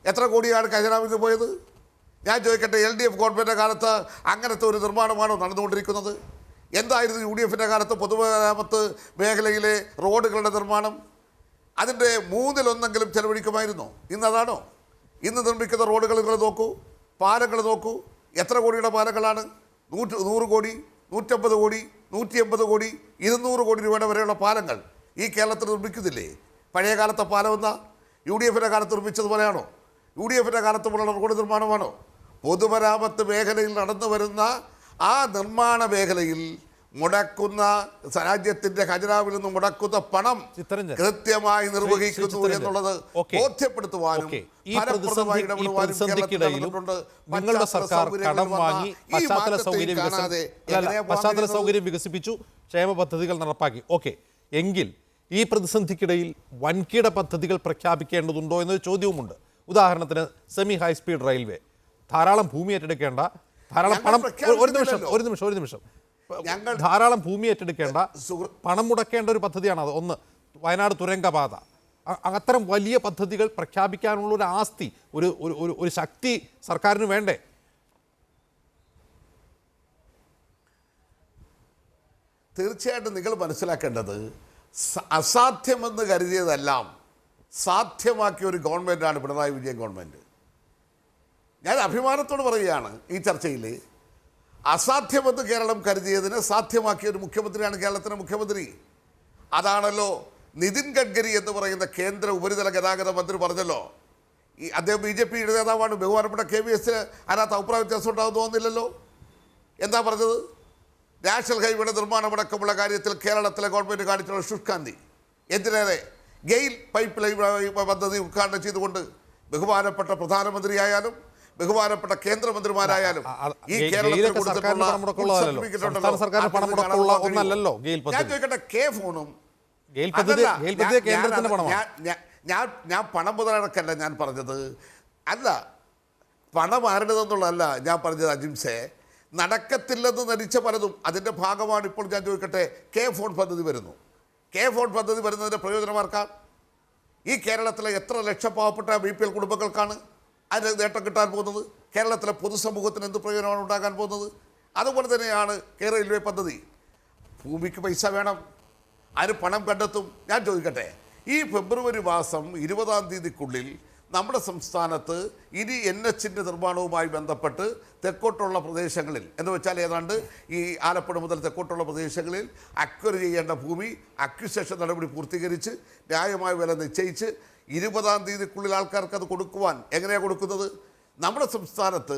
എത്ര കോടിയാണ് ഖജനാവിൽ നിന്ന് പോയത്? ഞാൻ ചോദിക്കട്ടെ, LDF ഗവൺമെൻറ്റിൻ്റെ കാലത്ത് അങ്ങനത്തെ ഒരു നിർമ്മാണമാണോ നടന്നുകൊണ്ടിരിക്കുന്നത്? എന്തായിരുന്നു UDFൻ്റെ കാലത്ത് പൊതുമരാമത്ത് മേഖലയിലെ റോഡുകളുടെ നിർമ്മാണം? അതിൻ്റെ 1/3 ചെലവഴിക്കുമായിരുന്നോ? ഇന്നതാണോ? ഇന്ന് നിർമ്മിക്കുന്ന റോഡുകൾ നിങ്ങൾ നോക്കൂ, പാലങ്ങൾ നോക്കൂ. എത്ര കോടിയുടെ പാലങ്ങളാണ്? 100 കോടി, 150 കോടി, 180 കോടി, 200 കോടി രൂപയുടെ വരെയുള്ള പാലങ്ങൾ ഈ കേരളത്തിൽ നിർമ്മിക്കുന്നില്ലേ? പഴയ കാലത്തെ പാലം എന്നാ UDFൻ്റെ കാലത്ത് നിർമ്മിച്ചതുപോലെയാണോ? UDFൻ്റെ കാലത്തുമുള്ള റോഡ് നിർമ്മാണമാണോ? പൊതുമരാമത്ത് മേഖലയിൽ നടന്നു വരുന്ന ആ നിർമ്മാണ മേഖലയിൽ മുടക്കുന്ന രാജ്യത്തിൻ്റെ ഖജനാവിൽ നിന്ന് മുടക്കുന്ന പണം കൃത്യമായി നിർവഹിക്കുന്നു എന്നുള്ളത് ബോധ്യപ്പെടുത്തുവാനും നിങ്ങളുടെ സർക്കാർ കടം വാങ്ങി പശ്ചാത്തല സൗകര്യം വികസിപ്പിച്ചു, ക്ഷേമ പദ്ധതികൾ നടപ്പാക്കി. ഓക്കെ, എങ്കിൽ ഈ പ്രതിസന്ധിക്കിടയിൽ വൻകിട പദ്ധതികൾ പ്രഖ്യാപിക്കേണ്ടതുണ്ടോ എന്നൊരു ചോദ്യവുമുണ്ട്. ഉദാഹരണത്തിന് സെമി ഹൈസ്പീഡ് റെയിൽവേ, ധാരാളം ഭൂമി ഏറ്റെടുക്കേണ്ട, ധാരാളം പണം, ഒരു നിമിഷം ധാരാളം ഭൂമി ഏറ്റെടുക്കേണ്ട, പണം മുടക്കേണ്ട ഒരു പദ്ധതിയാണ് അത്. ഒന്ന്, വയനാട് തുരങ്കപാത. അത്തരം വലിയ പദ്ധതികൾ പ്രഖ്യാപിക്കാനുള്ള ഒരു ആസ്തി, ഒരു ശക്തി സർക്കാരിന് വേണ്ടേ? തീർച്ചയായിട്ടും നിങ്ങൾ മനസ്സിലാക്കേണ്ടത്, അസാധ്യമെന്ന് കരുതിയതെല്ലാം സാധ്യമാക്കിയ ഒരു ഗവൺമെൻറ്റാണ് പിണറായി വിജയൻ ഗവൺമെൻറ്. ഞാൻ അഭിമാനത്തോട് പറയുകയാണ്, ഈ ചർച്ചയിൽ അസാധ്യമെന്ന് കേരളം കരുതിയതിനെ സാധ്യമാക്കിയ ഒരു മുഖ്യമന്ത്രിയാണ് കേരളത്തിൻ്റെ മുഖ്യമന്ത്രി. അതാണല്ലോ നിതിൻ ഗഡ്കരി എന്ന് പറയുന്ന കേന്ദ്ര ഉപരിതല ഗതാഗത മന്ത്രി പറഞ്ഞല്ലോ. അദ്ദേഹം BJPയുടെ നേതാവാണ്. ബഹുമാനപ്പെട്ട KVS അതിനകത്ത് അഭിപ്രായ വ്യത്യാസം ഉണ്ടാകുന്നു തോന്നുന്നില്ലല്ലോ. എന്താ പറഞ്ഞത്? നാഷണൽ ഹൈവേയുടെ നിർമ്മാണമടക്കമുള്ള കാര്യത്തിൽ കേരളത്തിലെ ഗവൺമെൻറ് കാണിച്ചുള്ള ശുഷ്കാന്തി. എന്തിനേറെ ഗെയിൽ പൈപ്പ് ലൈൻ പദ്ധതി ഉദ്ഘാടനം ചെയ്തുകൊണ്ട് ബഹുമാനപ്പെട്ട പ്രധാനമന്ത്രിയായാലും ബഹുമാനപ്പെട്ട കേന്ദ്രമന്ത്രിമാരായാലും ഈ കേരളത്തിൽ ഞാൻ ചോദിക്കട്ടെ, ഫോണും ഞാൻ പണം മുതലടക്കല്ല ഞാൻ പറഞ്ഞത്. അല്ല, പണം ആരുടേതെന്നുള്ളതല്ല ഞാൻ പറഞ്ഞത് അജിംസെ. നടക്കത്തില്ലെന്ന് നടിച്ച പലതും അതിൻ്റെ ഭാഗമാണ്. ഇപ്പോൾ ഞാൻ ചോദിക്കട്ടെ, ഫോൺ പദ്ധതി വരുന്നു. ഫോൺ പദ്ധതി വരുന്നതിൻ്റെ പ്രയോജനമാർക്കാണ്? ഈ കേരളത്തിലെ എത്ര ലക്ഷം പാവപ്പെട്ട BPL കുടുംബങ്ങൾക്കാണ് അതിന് നേട്ടം കിട്ടാൻ പോകുന്നത്? കേരളത്തിലെ പൊതുസമൂഹത്തിന് എന്ത് പ്രയോജനമാണ് ഉണ്ടാകാൻ പോകുന്നത്? അതുപോലെ തന്നെയാണ് റെയിൽവേ പദ്ധതി. ഭൂമിക്ക് പൈസ വേണം, അതിന് പണം കണ്ടെത്തും. ഞാൻ ചോദിക്കട്ടെ, ഈ ഫെബ്രുവരി മാസം 20-ാം തീയതിക്കുള്ളിൽ നമ്മുടെ സംസ്ഥാനത്ത് ഇനി NHന്റെ നിർമ്മാണവുമായി ബന്ധപ്പെട്ട് തെക്കോട്ടുള്ള പ്രദേശങ്ങളിൽ എന്ന് വെച്ചാൽ ഏതാണ്ട് ഈ ആലപ്പുഴ മുതൽ തെക്കോട്ടുള്ള പ്രദേശങ്ങളിൽ അക്വയർ ചെയ്യേണ്ട ഭൂമി അക്വിസേഷൻ നടപടി പൂർത്തീകരിച്ച് ന്യായമായ വില നിശ്ചയിച്ച് 20-ാം തീയതിക്കുള്ളിൽ ആൾക്കാർക്ക് അത് കൊടുക്കുവാൻ എങ്ങനെയാണ് കൊടുക്കുന്നത്? നമ്മുടെ സംസ്ഥാനത്ത്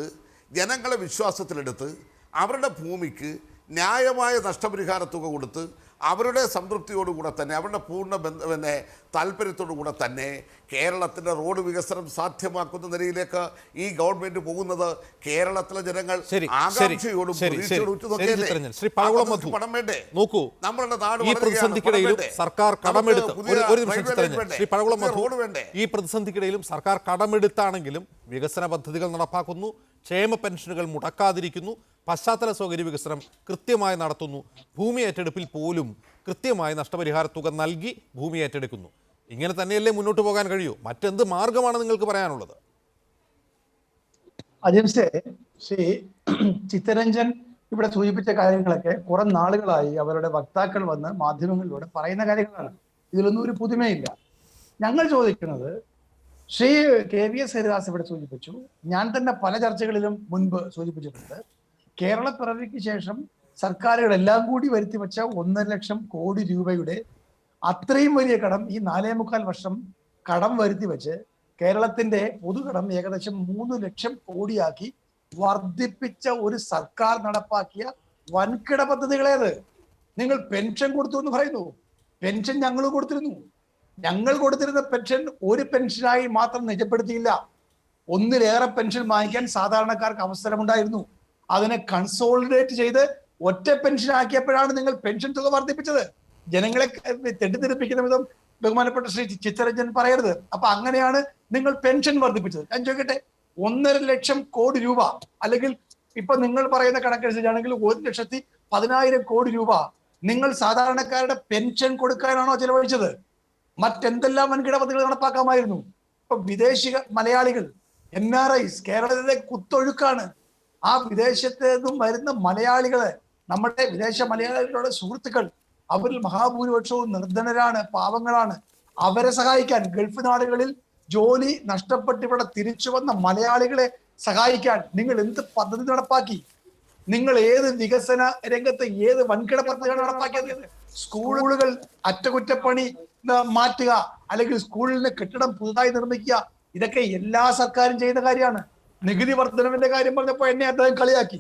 ജനങ്ങളെ വിശ്വാസത്തിലെടുത്ത് അവരുടെ ഭൂമിക്ക് ന്യായമായ നഷ്ടപരിഹാര തുക കൊടുത്ത് അവരുടെ സംതൃപ്തിയോടുകൂടെ തന്നെ അവരുടെ പൂർണ്ണ താല്പര്യത്തോടുകൂടെ തന്നെ കേരളത്തിൻ്റെ റോഡ് വികസനം സാധ്യമാക്കുന്ന നിലയിലേക്ക് ഈ ഗവൺമെന്റ് പോകുന്നത് കേരളത്തിലെ ജനങ്ങൾ ആകാംക്ഷയോടും പണം വേണ്ടേ? നോക്കൂ, നമ്മളുടെ നാട് ഈ പ്രതിസന്ധിക്കിടയിലും സർക്കാർ കടമെടുത്ത് ഈ പ്രതിസന്ധിക്കിടയിലും സർക്കാർ കടമെടുത്താണെങ്കിലും വികസന പദ്ധതികൾ നടപ്പാക്കുന്നു, ക്ഷേമ പെൻഷനുകൾ മുടക്കാതിരിക്കുന്നു, പശ്ചാത്തല സൗകര്യ വികസനം കൃത്യമായി നടത്തുന്നു, ഭൂമി ഏറ്റെടുപ്പിൽ പോലും കൃത്യമായി നഷ്ടപരിഹാര തുക നൽകി ഭൂമി ഏറ്റെടുക്കുന്നു. ഇങ്ങനെ തന്നെയല്ലേ മുന്നോട്ട് പോകാൻ കഴിയൂ? മറ്റെന്ത് മാർഗമാണ് നിങ്ങൾക്ക് പറയാനുള്ളത്? അജിംസെ, ശ്രീ ചിത്തരഞ്ജൻ ഇവിടെ സൂചിപ്പിച്ച കാര്യങ്ങളൊക്കെ കുറെ നാളുകളായി അവരുടെ വക്താക്കൾ വന്ന് മാധ്യമങ്ങളിലൂടെ പറയുന്ന കാര്യങ്ങളാണ്. ഇതിലൊന്നും ഒരു പുതുമയില്ല. ഞങ്ങൾ ചോദിക്കുന്നത്, ശ്രീ KVS ഹരിദാസ് ഇവിടെ സൂചിപ്പിച്ചു, ഞാൻ തന്നെ പല ചർച്ചകളിലും മുൻപ് സൂചിപ്പിച്ചിട്ടുണ്ട്, കേരളപ്പിറവിക്ക് ശേഷം സർക്കാരുകളെല്ലാം കൂടി വരുത്തി വെച്ച 1.5 ലക്ഷം കോടി രൂപയുടെ അത്രയും വലിയ കടം ഈ 4.25 വർഷം കടം വരുത്തി വെച്ച് കേരളത്തിന്റെ പൊതുകടം ഏകദേശം 3 ലക്ഷം കോടിയാക്കി വർദ്ധിപ്പിച്ച ഒരു സർക്കാർ നടപ്പാക്കിയ വൻകിട പദ്ധതികളേത്? നിങ്ങൾ പെൻഷൻ കൊടുത്തു എന്ന് പറയുന്നു. പെൻഷൻ ഞങ്ങൾ കൊടുത്തിരുന്നു. ഞങ്ങൾ കൊടുത്തിരുന്ന പെൻഷൻ ഒരു പെൻഷനായി മാത്രം നിജപ്പെടുത്തിയില്ല. ഒന്നിലേറെ പെൻഷൻ വാങ്ങിക്കാൻ സാധാരണക്കാർക്ക് അവസരമുണ്ടായിരുന്നു. അതിനെ കൺസോളിഡേറ്റ് ചെയ്ത് ഒറ്റ പെൻഷൻ ആക്കിയപ്പോഴാണ് നിങ്ങൾ പെൻഷൻ തുക വർദ്ധിപ്പിച്ചത്. ജനങ്ങളെ തെറ്റിദ്ധരിപ്പിക്കുന്ന വിധം ബഹുമാനപ്പെട്ട ശ്രീ ചിത്തരഞ്ജൻ പറയരുത്. അപ്പൊ അങ്ങനെയാണ് നിങ്ങൾ പെൻഷൻ വർദ്ധിപ്പിച്ചത്. ഞാൻ ചോദിക്കട്ടെ, 1.5 ലക്ഷം കോടി രൂപ അല്ലെങ്കിൽ ഇപ്പൊ നിങ്ങൾ പറയുന്ന കണക്കനുസരിച്ചാണെങ്കിൽ 1,10,000 കോടി രൂപ നിങ്ങൾ സാധാരണക്കാരുടെ പെൻഷൻ കൊടുക്കാനാണോ ചെലവഴിച്ചത്? മറ്റെന്തെല്ലാം വൻകിട പദ്ധതികൾ നടപ്പാക്കാമായിരുന്നു? ഇപ്പൊ വിദേശിക മലയാളികൾ NRIs കേരളത്തിലെ കുത്തൊഴുക്കാണ്. ആ വിദേശത്ത് നിന്നും വരുന്ന മലയാളികള്, നമ്മുടെ വിദേശ മലയാളികളുടെ സുഹൃത്തുക്കൾ, അവരിൽ മഹാഭൂരിപക്ഷവും നിർധനരാണ്, പാവങ്ങളാണ്. അവരെ സഹായിക്കാൻ, ഗൾഫ് നാടുകളിൽ ജോലി നഷ്ടപ്പെട്ട് ഇവിടെ തിരിച്ചു വന്ന മലയാളികളെ സഹായിക്കാൻ നിങ്ങൾ എന്ത് പദ്ധതി നടപ്പാക്കി? നിങ്ങൾ ഏത് വികസന രംഗത്ത് ഏത് വൻകിട പദ്ധതിയാണ് നടപ്പാക്കിയത്? സ്കൂളുകൾ അറ്റകുറ്റപ്പണി മാറ്റുക, അല്ലെങ്കിൽ സ്കൂളിന്റെ കെട്ടിടം പുതുതായി നിർമ്മിക്കുക, ഇതൊക്കെ എല്ലാ സർക്കാരും ചെയ്യുന്ന കാര്യമാണ്. നികുതി വർധനവിന്റെ കാര്യം പറഞ്ഞപ്പോ എന്നെ അദ്ദേഹം കളിയാക്കി.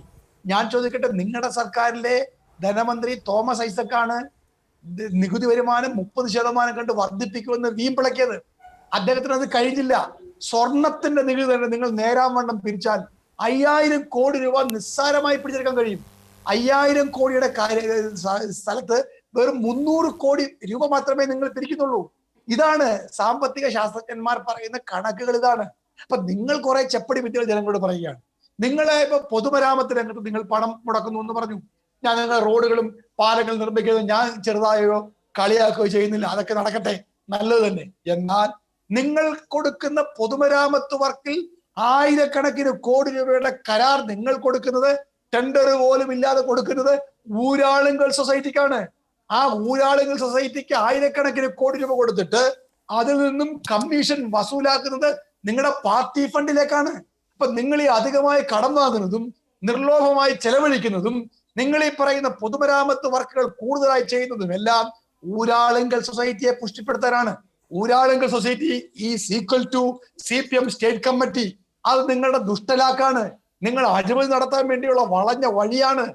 ഞാൻ ചോദിക്കട്ടെ, നിങ്ങളുടെ സർക്കാരിലെ ധനമന്ത്രി തോമസ് ഐസക്കാണ് നികുതി വരുമാനം 30% കണ്ട് വർദ്ധിപ്പിക്കുമെന്ന് വീമ്പിളക്കിയത്. അദ്ദേഹത്തിന് അത് കഴിഞ്ഞില്ല. സ്വർണത്തിന്റെ നികുതി തന്നെ നിങ്ങൾ നേരാവണ്ണം പിരിച്ചാൽ 5000 കോടി രൂപ നിസ്സാരമായി പിടിച്ചെടുക്കാൻ കഴിയും. 5000 കോടിയുടെ സ്ഥലത്ത് വെറും 300 കോടി രൂപ മാത്രമേ നിങ്ങൾ പിരിക്കുന്നുള്ളൂ. ഇതാണ് സാമ്പത്തിക ശാസ്ത്രജ്ഞന്മാർ പറയുന്ന കണക്കുകൾ. ഇതാണ്. അപ്പൊ നിങ്ങൾ കുറെ ചെപ്പടി വിദ്യകൾ ജനങ്ങളോട് പറയുകയാണ്. നിങ്ങളെ ഇപ്പൊ പൊതുമരാമത്ത് രംഗത്ത് നിങ്ങൾ പണം മുടക്കുന്നു എന്ന് പറഞ്ഞു. ഞാൻ നിങ്ങൾ റോഡുകളും പാലങ്ങളും നിർമ്മിക്കുന്നത് ഞാൻ ചെറുതായോ കളിയാക്കുകയോ ചെയ്യുന്നില്ല. അതൊക്കെ നടക്കട്ടെ, നല്ലത് തന്നെ. എന്നാൽ നിങ്ങൾ കൊടുക്കുന്ന പൊതുമരാമത്ത് വർക്കിൽ 1000 കോടി രൂപയുടെ കരാർ നിങ്ങൾ കൊടുക്കുന്നത്, ടെൻഡർ പോലും ഇല്ലാതെ കൊടുക്കുന്നത് ഊരാളുങ്കൽ സൊസൈറ്റിക്കാണ്. ആ ഊരാളുങ്കൽ സൊസൈറ്റിക്ക് 1000 കോടി രൂപ കൊടുത്തിട്ട് അതിൽ നിന്നും കമ്മീഷൻ വസൂലാക്കുന്നത് നിങ്ങളുടെ പാർട്ടി ഫണ്ടിലേക്കാണ്. അപ്പൊ നിങ്ങൾ ഈ അധികമായി കടം വാങ്ങുന്നതും നിർലോഭമായി ചെലവഴിക്കുന്നതും നിങ്ങൾ ഈ പറയുന്ന പൊതുമരാമത്ത് വർക്കുകൾ കൂടുതലായി ചെയ്യുന്നതും എല്ലാം ഊരാളുങ്കൽ സൊസൈറ്റിയെ പുഷ്ടിപ്പെടുത്താനാണ്. Uralungal society is equal to CPM state committee. അത് നിങ്ങളുടെ ദുഷ്ടലാക്കാണ്, നിങ്ങൾ അഴിമതി നടത്താൻ വേണ്ടിയുള്ള വളഞ്ഞ വഴിയാണ്.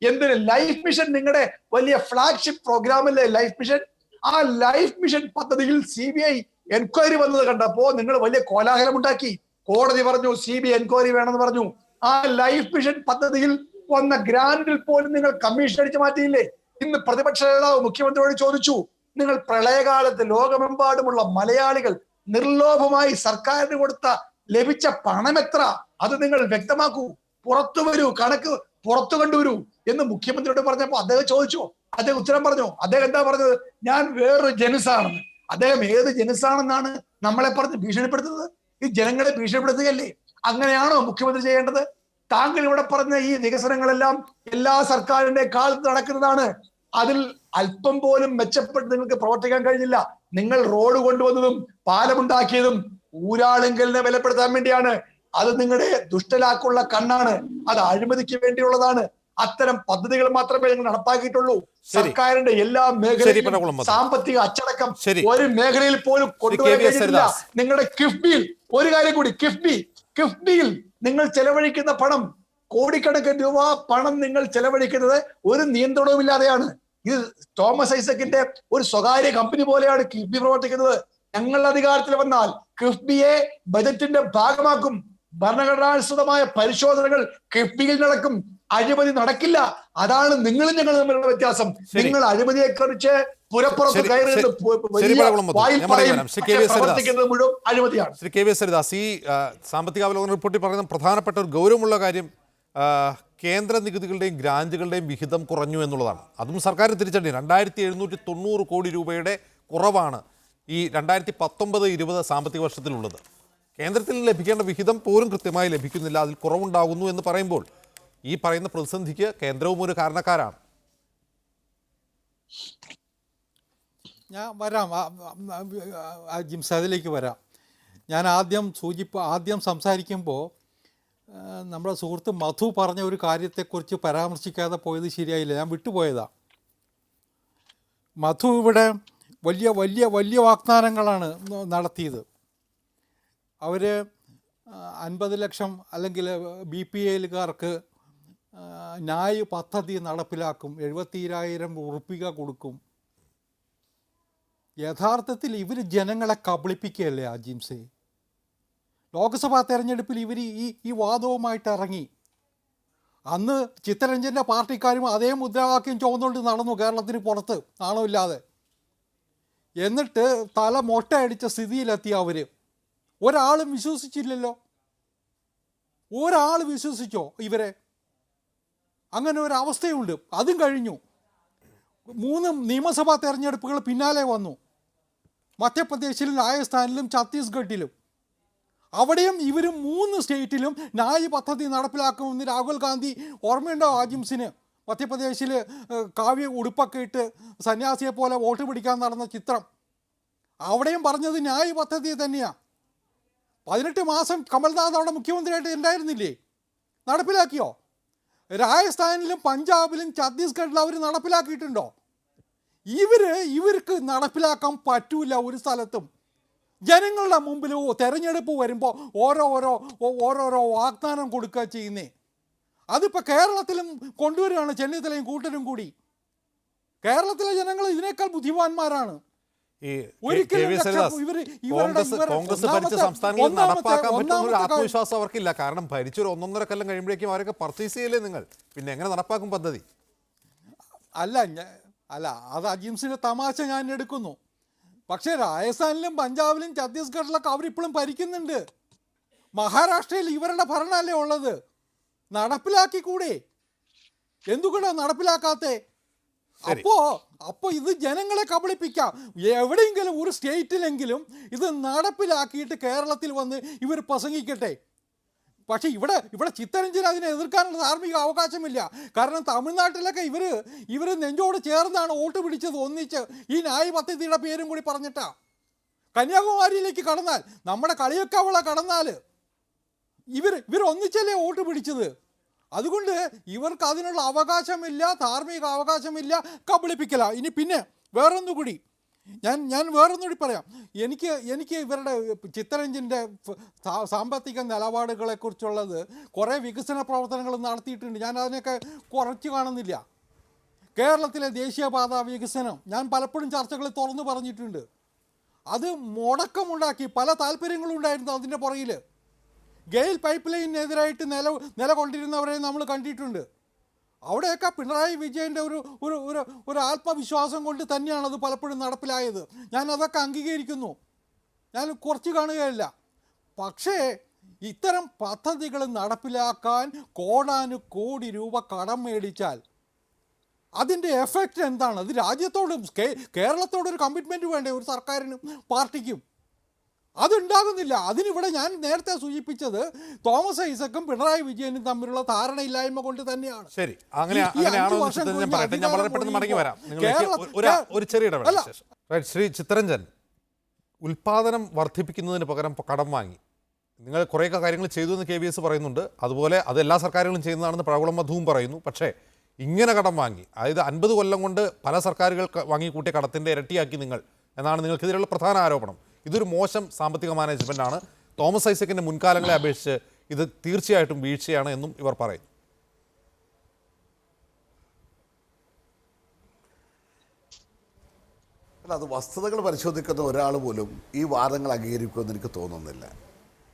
എന്തിന്? ലൈഫ് മിഷൻ നിങ്ങളുടെ വലിയ ഫ്ലാഗ്ഷിപ്പ് പ്രോഗ്രാമല്ലേ ലൈഫ് മിഷൻ. ആ ലൈഫ് മിഷൻ പദ്ധതിയിൽ CBI എൻക്വയറി വന്നത് കണ്ടപ്പോ നിങ്ങൾ വലിയ കോലാഹലം ഉണ്ടാക്കി. കോടതി പറഞ്ഞു CBI എൻക്വയറി വേണമെന്ന് പറഞ്ഞു. ആ ലൈഫ് മിഷൻ പദ്ധതിയിൽ വന്ന ഗ്രാന്റിൽ പോലും നിങ്ങൾ കമ്മീഷൻ അടിച്ചു മാറ്റിയില്ലേ? ഇന്ന് പ്രതിപക്ഷ നേതാവ് മുഖ്യമന്ത്രിയോട് ചോദിച്ചു, നിങ്ങൾ പ്രളയകാലത്ത് ലോകമെമ്പാടുമുള്ള മലയാളികൾ നിർലോഭമായി സർക്കാരിന് ലഭിച്ച പണം എത്ര, അത് നിങ്ങൾ വ്യക്തമാക്കൂ, പുറത്തു വരൂ, കണക്ക് പുറത്തു കൊണ്ടുവരൂ എന്ന് മുഖ്യമന്ത്രിയോട് പറഞ്ഞപ്പോ അദ്ദേഹം ചോദിച്ചു, അദ്ദേഹം ഉത്തരം പറഞ്ഞു. അദ്ദേഹം എന്താ പറഞ്ഞത്? ഞാൻ വേറൊരു ജനുസാണെന്ന്. അദ്ദേഹം ഏത് ജനുസാണെന്നാണ് നമ്മളെ പറഞ്ഞ് ഭീഷണിപ്പെടുത്തുന്നത്? ഈ ജനങ്ങളെ ഭീഷണിപ്പെടുത്തുകയല്ലേ? അങ്ങനെയാണോ മുഖ്യമന്ത്രി ചെയ്യേണ്ടത്? താങ്കൾ ഇവിടെ പറഞ്ഞ ഈ വികസനങ്ങളെല്ലാം എല്ലാ സർക്കാരിന്റെ കാലത്ത് നടക്കുന്നതാണ്. അതിൽ അല്പം പോലും മെച്ചപ്പെട്ട് നിങ്ങൾക്ക് പ്രവർത്തിക്കാൻ കഴിഞ്ഞില്ല. നിങ്ങൾ റോഡ് കൊണ്ടുവന്നതും പാലമുണ്ടാക്കിയതും ഊരാളുങ്കലിനെ ബലപ്പെടുത്താൻ വേണ്ടിയാണ്. അത് നിങ്ങളുടെ ദുഷ്ടലാക്കുള്ള കണ്ണാണ്, അത് അഴിമതിക്ക് വേണ്ടിയുള്ളതാണ്. അത്തരം പദ്ധതികൾ മാത്രമേ നിങ്ങൾ നടപ്പാക്കിയിട്ടുള്ളൂ. സർക്കാരിന്റെ എല്ലാ മേഖലയിലും സാമ്പത്തിക അച്ചടക്കം ഒരു മേഖലയിൽ പോലും കൊണ്ടുവരാൻ കഴിഞ്ഞിട്ടില്ല. നിങ്ങളുടെ കിഫ്ബിയിൽ ഒരു കാര്യം കൂടി, കിഫ്ബിയിൽ നിങ്ങൾ ചെലവഴിക്കുന്ന പണം, കോടിക്കണക്കിന് രൂപ പണം നിങ്ങൾ ചെലവഴിക്കുന്നത് ഒരു നിയന്ത്രണവുമില്ലാതെയാണ്. ഇത് തോമസ് ഐസക്കിന്റെ ഒരു സ്വകാര്യ കമ്പനി പോലെയാണ് കിഫ്ബി പ്രവർത്തിക്കുന്നത്. ഞങ്ങൾ അധികാരത്തിൽ വന്നാൽ കിഫ്ബിയെ ബജറ്റിന്റെ ഭാഗമാക്കും. ഭരണഘടനാനുസൃതമായ പരിശോധനകൾ കിഫ്ബിയിൽ നടക്കും. അഴിമതി നടക്കില്ല. അതാണ് നിങ്ങളും ഞങ്ങളും തമ്മിലുള്ള വ്യത്യാസം. നിങ്ങൾ അഴിമതിയെ കുറിച്ച് പുരപ്പുറത്ത് കയറുന്നത് മുഴുവൻ അഴിമതിയാണ്. ശ്രീ KV ഹരിദാസ്, ഈ സാമ്പത്തിക അവലോകന റിപ്പോർട്ടിൽ പറയുന്ന പ്രധാനപ്പെട്ട ഒരു ഗൗരവമുള്ള കാര്യം കേന്ദ്ര നികുതികളുടെയും ഗ്രാന്റുകളുടെയും വിഹിതം കുറഞ്ഞു എന്നുള്ളതാണ്. അതും സർക്കാർ തിരിച്ചടി. 2790 കോടി രൂപയുടെ കുറവാണ് ഈ 2019-20 സാമ്പത്തിക വർഷത്തിലുള്ളത്. കേന്ദ്രത്തിൽ ലഭിക്കേണ്ട വിഹിതം പോലും കൃത്യമായി ലഭിക്കുന്നില്ല, അതിൽ കുറവുണ്ടാകുന്നു എന്ന് പറയുമ്പോൾ ഈ പറയുന്ന പ്രതിസന്ധിക്ക് കേന്ദ്രവും ഒരു കാരണക്കാരാണ്. ഞാൻ വരാം, ജിംസ് അതിലേക്ക് വരാം. ഞാൻ ആദ്യം സംസാരിക്കുമ്പോൾ നമ്മുടെ സുഹൃത്ത് മധു പറഞ്ഞ ഒരു കാര്യത്തെക്കുറിച്ച് പരാമർശിക്കാതെ പോയത് ശരിയായില്ല, ഞാൻ വിട്ടുപോയതാണ്. മധു ഇവിടെ വലിയ വലിയ വലിയ വാഗ്ദാനങ്ങളാണ് നടത്തിയത്. അവർ 50 ലക്ഷം അല്ലെങ്കിൽ BPLകാർക്ക് ന്യായ് പദ്ധതി നടപ്പിലാക്കും, 72,000 ഉറുപ്പിക കൊടുക്കും. യഥാർത്ഥത്തിൽ ഇവർ ജനങ്ങളെ കബളിപ്പിക്കുകയല്ലേ ജിംസേ? ലോക്സഭാ തെരഞ്ഞെടുപ്പിൽ ഇവർ ഈ വാദവുമായിട്ട് ഇറങ്ങി. അന്ന് ചിത്തരഞ്ജൻ്റെ പാർട്ടിക്കാരും അതേ മുദ്രാവാക്യം ചുവന്നുകൊണ്ട് നടന്നു കേരളത്തിന് പുറത്ത് നാണമില്ലാതെ. എന്നിട്ട് തല മൊട്ടയടിച്ച സ്ഥിതിയിലെത്തിയ അവർ. ഒരാളും വിശ്വസിച്ചില്ലല്ലോ. ഒരാൾ വിശ്വസിച്ചോ ഇവരെ? അങ്ങനെ ഒരു അവസ്ഥയുണ്ട്. അതും കഴിഞ്ഞു. 3 നിയമസഭാ തെരഞ്ഞെടുപ്പുകൾ പിന്നാലെ വന്നു. മധ്യപ്രദേശിലും രാജസ്ഥാനിലും ഛത്തീസ്ഗഡിലും. അവിടെയും ഇവർ 3 സ്റ്റേറ്റിലും ന്യായ് പദ്ധതി നടപ്പിലാക്കുമെന്ന് രാഹുൽ ഗാന്ധി, ഓർമ്മയുണ്ടോ ജിംസിന്? മധ്യപ്രദേശിൽ കാവ്യ ഉടുപ്പൊക്കെ ഇട്ട് സന്യാസിയെ പോലെ വോട്ട് പിടിക്കാൻ നടന്ന ചിത്രം. അവിടെയും പറഞ്ഞത് ന്യായ് പദ്ധതി തന്നെയാണ്. 18 മാസം കമൽനാഥ് അവിടെ മുഖ്യമന്ത്രിയായിട്ട് ഉണ്ടായിരുന്നില്ലേ? നടപ്പിലാക്കിയോ? രാജസ്ഥാനിലും പഞ്ചാബിലും ഛത്തീസ്ഗഡിലും അവർ നടപ്പിലാക്കിയിട്ടുണ്ടോ? ഇവർക്ക് നടപ്പിലാക്കാൻ പറ്റൂല ഒരു സ്ഥലത്തും. ജനങ്ങളുടെ മുമ്പിൽ തെരഞ്ഞെടുപ്പ് വരുമ്പോൾ ഓരോരോ വാഗ്ദാനം കൊടുക്കുക ചെയ്യുന്നേ. അതിപ്പോൾ കേരളത്തിലും കൊണ്ടുവരികയാണ് ചെന്നിത്തലയും കൂട്ടരും കൂടി. കേരളത്തിലെ ജനങ്ങൾ ഇതിനേക്കാൾ ബുദ്ധിമാന്മാരാണ്. കോൺഗ്രസ് ഭരിച്ച സംസ്ഥാനങ്ങളിൽ നടപ്പാക്കാൻ പറ്റുന്ന ഒരു ആത്മവിശ്വാസം അവർക്കില്ല. കാരണം ഭരിച്ചൊരു 1.5 കൊല്ലം കഴിയുമ്പോഴേക്കും അവരൊക്കെ പർച്ചേസ് ചെയ്യല്ലേ നിങ്ങൾ? പിന്നെ എങ്ങനെ നടപ്പാക്കും പദ്ധതി? അല്ല അത് ജിംസിന്റെ തമാശ ഞാൻ എടുക്കുന്നു. പക്ഷേ രാജസ്ഥാനിലും പഞ്ചാബിലും ഛത്തീസ്ഗഡിലൊക്കെ അവരിപ്പോഴും ഭരിക്കുന്നുണ്ട്. മഹാരാഷ്ട്രയിൽ ഇവരുടെ ഭരണമല്ലേ ഉള്ളത്. നടപ്പിലാക്കിക്കൂടെ? എന്തുകൊണ്ടാണ് നടപ്പിലാക്കാത്തേ? അപ്പോ ഇത് ജനങ്ങളെ കബളിപ്പിക്കാം. എവിടെയെങ്കിലും ഒരു സ്റ്റേറ്റിലെങ്കിലും ഇത് നടപ്പിലാക്കിയിട്ട് കേരളത്തിൽ വന്ന് ഇവർ പ്രസംഗിക്കട്ടെ. പക്ഷെ ഇവിടെ ചിത്തരഞ്ജൻ അതിനെ എതിർക്കാനുള്ള ധാർമ്മിക അവകാശമില്ല. കാരണം തമിഴ്നാട്ടിലൊക്കെ ഇവർ നെഞ്ചോട് ചേർന്നാണ് വോട്ട് പിടിച്ചത് ഒന്നിച്ച്. ഈ ന്യായ് പദ്ധതിയുടെ പേരും കൂടി പറഞ്ഞിട്ടാ. കന്യാകുമാരിയിലേക്ക് കടന്നാൽ, നമ്മുടെ കളിയൊക്കവള കടന്നാൽ ഇവർ ഒന്നിച്ചല്ലേ വോട്ട് പിടിച്ചത്. അതുകൊണ്ട് ഇവർക്ക് അതിനുള്ള അവകാശമില്ല, ധാർമ്മിക അവകാശമില്ല, കബളിപ്പിക്കല. പിന്നെ വേറൊന്നുകൂടി ഞാൻ വേറൊന്നുകൂടി പറയാം. എനിക്ക് ഇവരുടെ ചിത്തരഞ്ജൻ്റെ സാമ്പത്തിക നിലപാടുകളെക്കുറിച്ചുള്ളത് കുറേ വികസന പ്രവർത്തനങ്ങൾ നടത്തിയിട്ടുണ്ട്. ഞാൻ അതിനൊക്കെ കുറച്ച് കാണുന്നില്ല. കേരളത്തിലെ ദേശീയപാത വികസനം ഞാൻ പലപ്പോഴും ചർച്ചകളിൽ തുറന്നു പറഞ്ഞിട്ടുണ്ട്. അത് മുടക്കമുണ്ടാക്കി, പല താല്പര്യങ്ങളും ഉണ്ടായിരുന്നു അതിൻ്റെ പുറകിൽ. ഗെയിൽ പൈപ്പ് ലൈനിനെതിരായിട്ട് നിലകൊണ്ടിരുന്നവരെ നമ്മൾ കണ്ടിട്ടുണ്ട്. അവിടെയൊക്കെ പിണറായി വിജയൻ്റെ ഒരു ആത്മവിശ്വാസം കൊണ്ട് തന്നെയാണ് അത് പലപ്പോഴും നടപ്പിലായത്. ഞാൻ അതൊക്കെ അംഗീകരിക്കുന്നു, ഞാൻ കുറച്ച് കാണുകയല്ല. പക്ഷേ ഇത്തരം പദ്ധതികൾ നടപ്പിലാക്കാൻ കോടാനുകോടി രൂപ കടം മേടിച്ചാൽ അതിൻ്റെ എഫക്റ്റ് എന്താണ്? അത് രാജ്യത്തോടും കേരളത്തോടൊരു കമ്മിറ്റ്മെൻറ്റ് വേണ്ടേ ഒരു സർക്കാരിനും പാർട്ടിക്കും? അതുണ്ടാകുന്നില്ല. അതിനിവിടെ ഞാൻ നേരത്തെ സൂചിപ്പിച്ചത് തോമസ് ഐസക്കും പിണറായി വിജയനും തമ്മിലുള്ള ധാരണയില്ലായ്മ കൊണ്ട് തന്നെയാണ്. ശരി, അങ്ങനെയാണോ ഞാൻ പറയട്ടെ, ഞാൻ വളരെ പെട്ടെന്ന് മടങ്ങി വരാം. ഒരു ചെറിയ ഇടവേള. ശ്രീ ചിത്തരഞ്ജൻ, ഉൽപാദനം വർദ്ധിപ്പിക്കുന്നതിന് പകരം കടം വാങ്ങി നിങ്ങൾ കുറേയൊക്കെ കാര്യങ്ങൾ ചെയ്തു എന്ന് KVS പറയുന്നുണ്ട്. അതുപോലെ അത് എല്ലാ സർക്കാരുകളും ചെയ്യുന്നതാണെന്ന് പഴകുളം മധുവും പറയുന്നു. പക്ഷേ ഇങ്ങനെ കടം വാങ്ങി, അതായത് 50 കൊല്ലം കൊണ്ട് പല സർക്കാരുകൾ വാങ്ങിക്കൂട്ടിയ കടത്തിൻ്റെ ഇരട്ടിയാക്കി നിങ്ങൾ എന്നാണ് നിങ്ങൾക്കെതിരെയുള്ള പ്രധാന ആരോപണം. ഇതൊരു മോശം സാമ്പത്തിക മാനേജ്മെൻറ്റാണ്. തോമസ് ഐസക്കിൻ്റെ മുൻകാലങ്ങളെ അപേക്ഷിച്ച് ഇത് തീർച്ചയായിട്ടും വീഴ്ചയാണ് എന്നും ഇവർ പറയും. അല്ല, അത് വസ്തുതകൾ പരിശോധിക്കുന്ന ഒരാൾ പോലും ഈ വാദങ്ങൾ അംഗീകരിക്കുമെന്ന് എനിക്ക് തോന്നുന്നില്ല.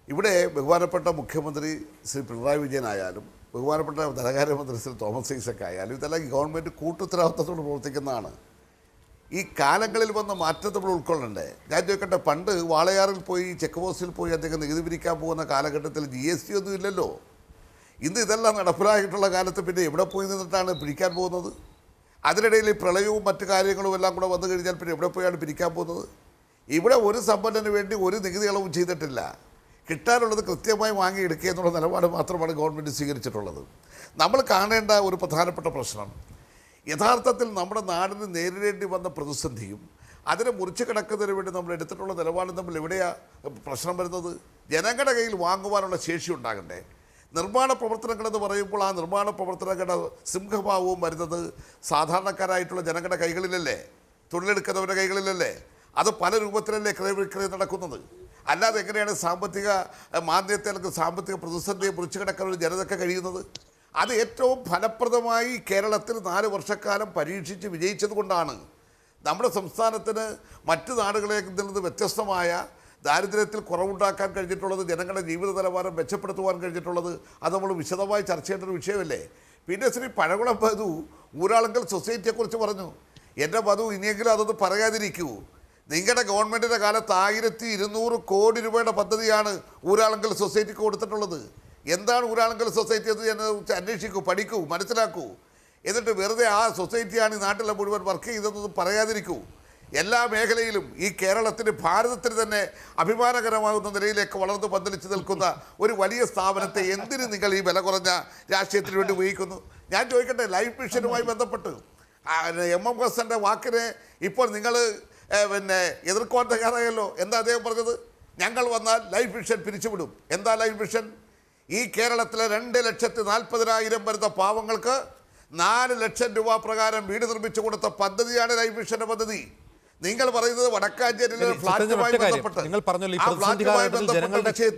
ഇവിടെ ബഹുമാനപ്പെട്ട മുഖ്യമന്ത്രി ശ്രീ പിണറായി വിജയനായാലും ബഹുമാനപ്പെട്ട ധനകാര്യമന്ത്രി ശ്രീ തോമസ് ഐസക് ആയാലും ഇതെല്ലാം ഗവൺമെൻറ് കൂട്ടുത്തരവാദിത്തത്തോട് പ്രവർത്തിക്കുന്നതാണ്. ഈ കാലങ്ങളിൽ വന്ന മാറ്റം നമ്മൾ ഉൾക്കൊള്ളണ്ടേ? ഞാൻ ചോദിക്കട്ടെ, പണ്ട് വാളയാറിൽ പോയി ചെക്ക് പോസ്റ്റിൽ പോയി അദ്ദേഹം നികുതി പിരിക്കാൻ പോകുന്ന കാലഘട്ടത്തിൽ GST ഒന്നും ഇല്ലല്ലോ. ഇന്ന് ഇതെല്ലാം നടപ്പിലായിട്ടുള്ള കാലത്ത് പിന്നെ എവിടെ പോയി നിന്നിട്ടാണ് പിരിക്കാൻ പോകുന്നത്? അതിനിടയിൽ ഈ പ്രളയവും മറ്റു കാര്യങ്ങളും എല്ലാം കൂടെ വന്നു കഴിഞ്ഞാൽ പിന്നെ എവിടെ പോയാണ് പിരിക്കാൻ പോകുന്നത്? ഇവിടെ ഒരു സമ്പന്നന് വേണ്ടി ഒരു നികുതി ഇളവും ചെയ്തിട്ടില്ല. കിട്ടാനുള്ളത് കൃത്യമായി വാങ്ങിയെടുക്കുക എന്നുള്ള നിലപാട് മാത്രമാണ് ഗവൺമെൻറ് സ്വീകരിച്ചിട്ടുള്ളത്. നമ്മൾ കാണേണ്ട ഒരു പ്രധാനപ്പെട്ട പ്രശ്നം, യഥാർത്ഥത്തിൽ നമ്മുടെ നാടിന് നേരിടേണ്ടി വന്ന പ്രതിസന്ധിയും അതിനെ മുറിച്ച് കിടക്കുന്നതിന് വേണ്ടി നമ്മൾ എടുത്തിട്ടുള്ള നിലപാടും തമ്മിൽ എവിടെയാണ് പ്രശ്നം വരുന്നത്? ജനങ്ങളുടെ കയ്യിൽ വാങ്ങുവാനുള്ള ശേഷി ഉണ്ടാകണ്ടേ? നിർമ്മാണ പ്രവർത്തനങ്ങളെന്ന് പറയുമ്പോൾ ആ നിർമ്മാണ പ്രവർത്തനങ്ങളുടെ സിംഹഭാവവും വരുന്നത് സാധാരണക്കാരായിട്ടുള്ള ജനങ്ങളുടെ കൈകളിലല്ലേ, തൊഴിലെടുക്കുന്നവരുടെ കൈകളിലല്ലേ? അത് പല രൂപത്തിലല്ലേ ക്രയവിക്രയം നടക്കുന്നത്. അല്ലാതെ എങ്ങനെയാണ് സാമ്പത്തിക മാന്ദ്യത്തെ അല്ലെങ്കിൽ സാമ്പത്തിക പ്രതിസന്ധിയെ മുറിച്ച് കിടക്കാൻ ഒരു ജനതയ്ക്ക് കഴിയുന്നത്? അത് ഏറ്റവും ഫലപ്രദമായി കേരളത്തിൽ 4 വർഷക്കാലം പരീക്ഷിച്ച് വിജയിച്ചത് കൊണ്ടാണ് നമ്മുടെ സംസ്ഥാനത്തിന് മറ്റ് നാടുകളിൽ നിന്ന് വ്യത്യസ്തമായ ദാരിദ്ര്യത്തിൽ കുറവുണ്ടാക്കാൻ കഴിഞ്ഞിട്ടുള്ളത്, ജനങ്ങളുടെ ജീവിത നിലവാരം മെച്ചപ്പെടുത്തുവാൻ കഴിഞ്ഞിട്ടുള്ളത്. അത് നമ്മൾ വിശദമായി ചർച്ച ചെയ്യേണ്ട ഒരു വിഷയമല്ലേ? പിന്നെ ശ്രീ പഴകുളം മധു ഊരാളുങ്കൽ സൊസൈറ്റിയെക്കുറിച്ച് പറഞ്ഞു. എൻ്റെ മധു, ഇനിയെങ്കിലും അതൊന്ന് പറയാതിരിക്കൂ. നിങ്ങളുടെ ഗവൺമെൻറ്റിൻ്റെ കാലത്ത് 1200 കോടി രൂപയുടെ പദ്ധതിയാണ് ഊരാളുങ്കൽ സൊസൈറ്റിക്ക് കൊടുത്തിട്ടുള്ളത്. എന്താണ് ഊരാളുങ്കൽ സൊസൈറ്റി എന്ന് അന്വേഷിക്കൂ, പഠിക്കൂ, മനസ്സിലാക്കൂ. എന്നിട്ട് വെറുതെ ആ സൊസൈറ്റിയാണ് ഈ നാട്ടിലെ മുഴുവൻ വർക്ക് ചെയ്തതെന്ന് പറയാതിരിക്കൂ. എല്ലാ മേഖലയിലും ഈ കേരളത്തിന്, ഭാരതത്തിന് തന്നെ അഭിമാനകരമാകുന്ന നിലയിലേക്ക് വളർന്നു പന്തലിച്ച് നിൽക്കുന്ന ഒരു വലിയ സ്ഥാപനത്തെ എന്തിന് നിങ്ങൾ ഈ വില കുറഞ്ഞ രാഷ്ട്രീയത്തിന് വേണ്ടി ഉപയോഗിക്കുന്നു? ഞാൻ ചോദിക്കട്ടെ, ലൈഫ് മിഷനുമായി ബന്ധപ്പെട്ട് MMSൻ്റെ വാക്കിനെ ഇപ്പോൾ നിങ്ങൾ പിന്നെ എതിർക്കുവാൻ തയ്യാറായല്ലോ. എന്താ അദ്ദേഹം പറഞ്ഞത്? ഞങ്ങൾ വന്നാൽ ലൈഫ് മിഷൻ പിരിച്ചുവിടും. എന്താ ലൈഫ് മിഷൻ? ഈ കേരളത്തിലെ 2,40,000 വരുന്ന പാവങ്ങൾക്ക് 4 ലക്ഷം രൂപ പ്രകാരം വീട് നിർമ്മിച്ചു കൊടുത്ത പദ്ധതിയാണ് ലൈഫ് മിഷന്റെ പദ്ധതി. നിങ്ങൾ പറയുന്നത് വടക്കാഞ്ചേരിയിലെ ഫ്ലാറ്റുമായി ബന്ധപ്പെട്ട് നിങ്ങൾ പറഞ്ഞല്ലോ, ഈ പ്രതിസന്ധി കാലഘട്ടത്തിൽ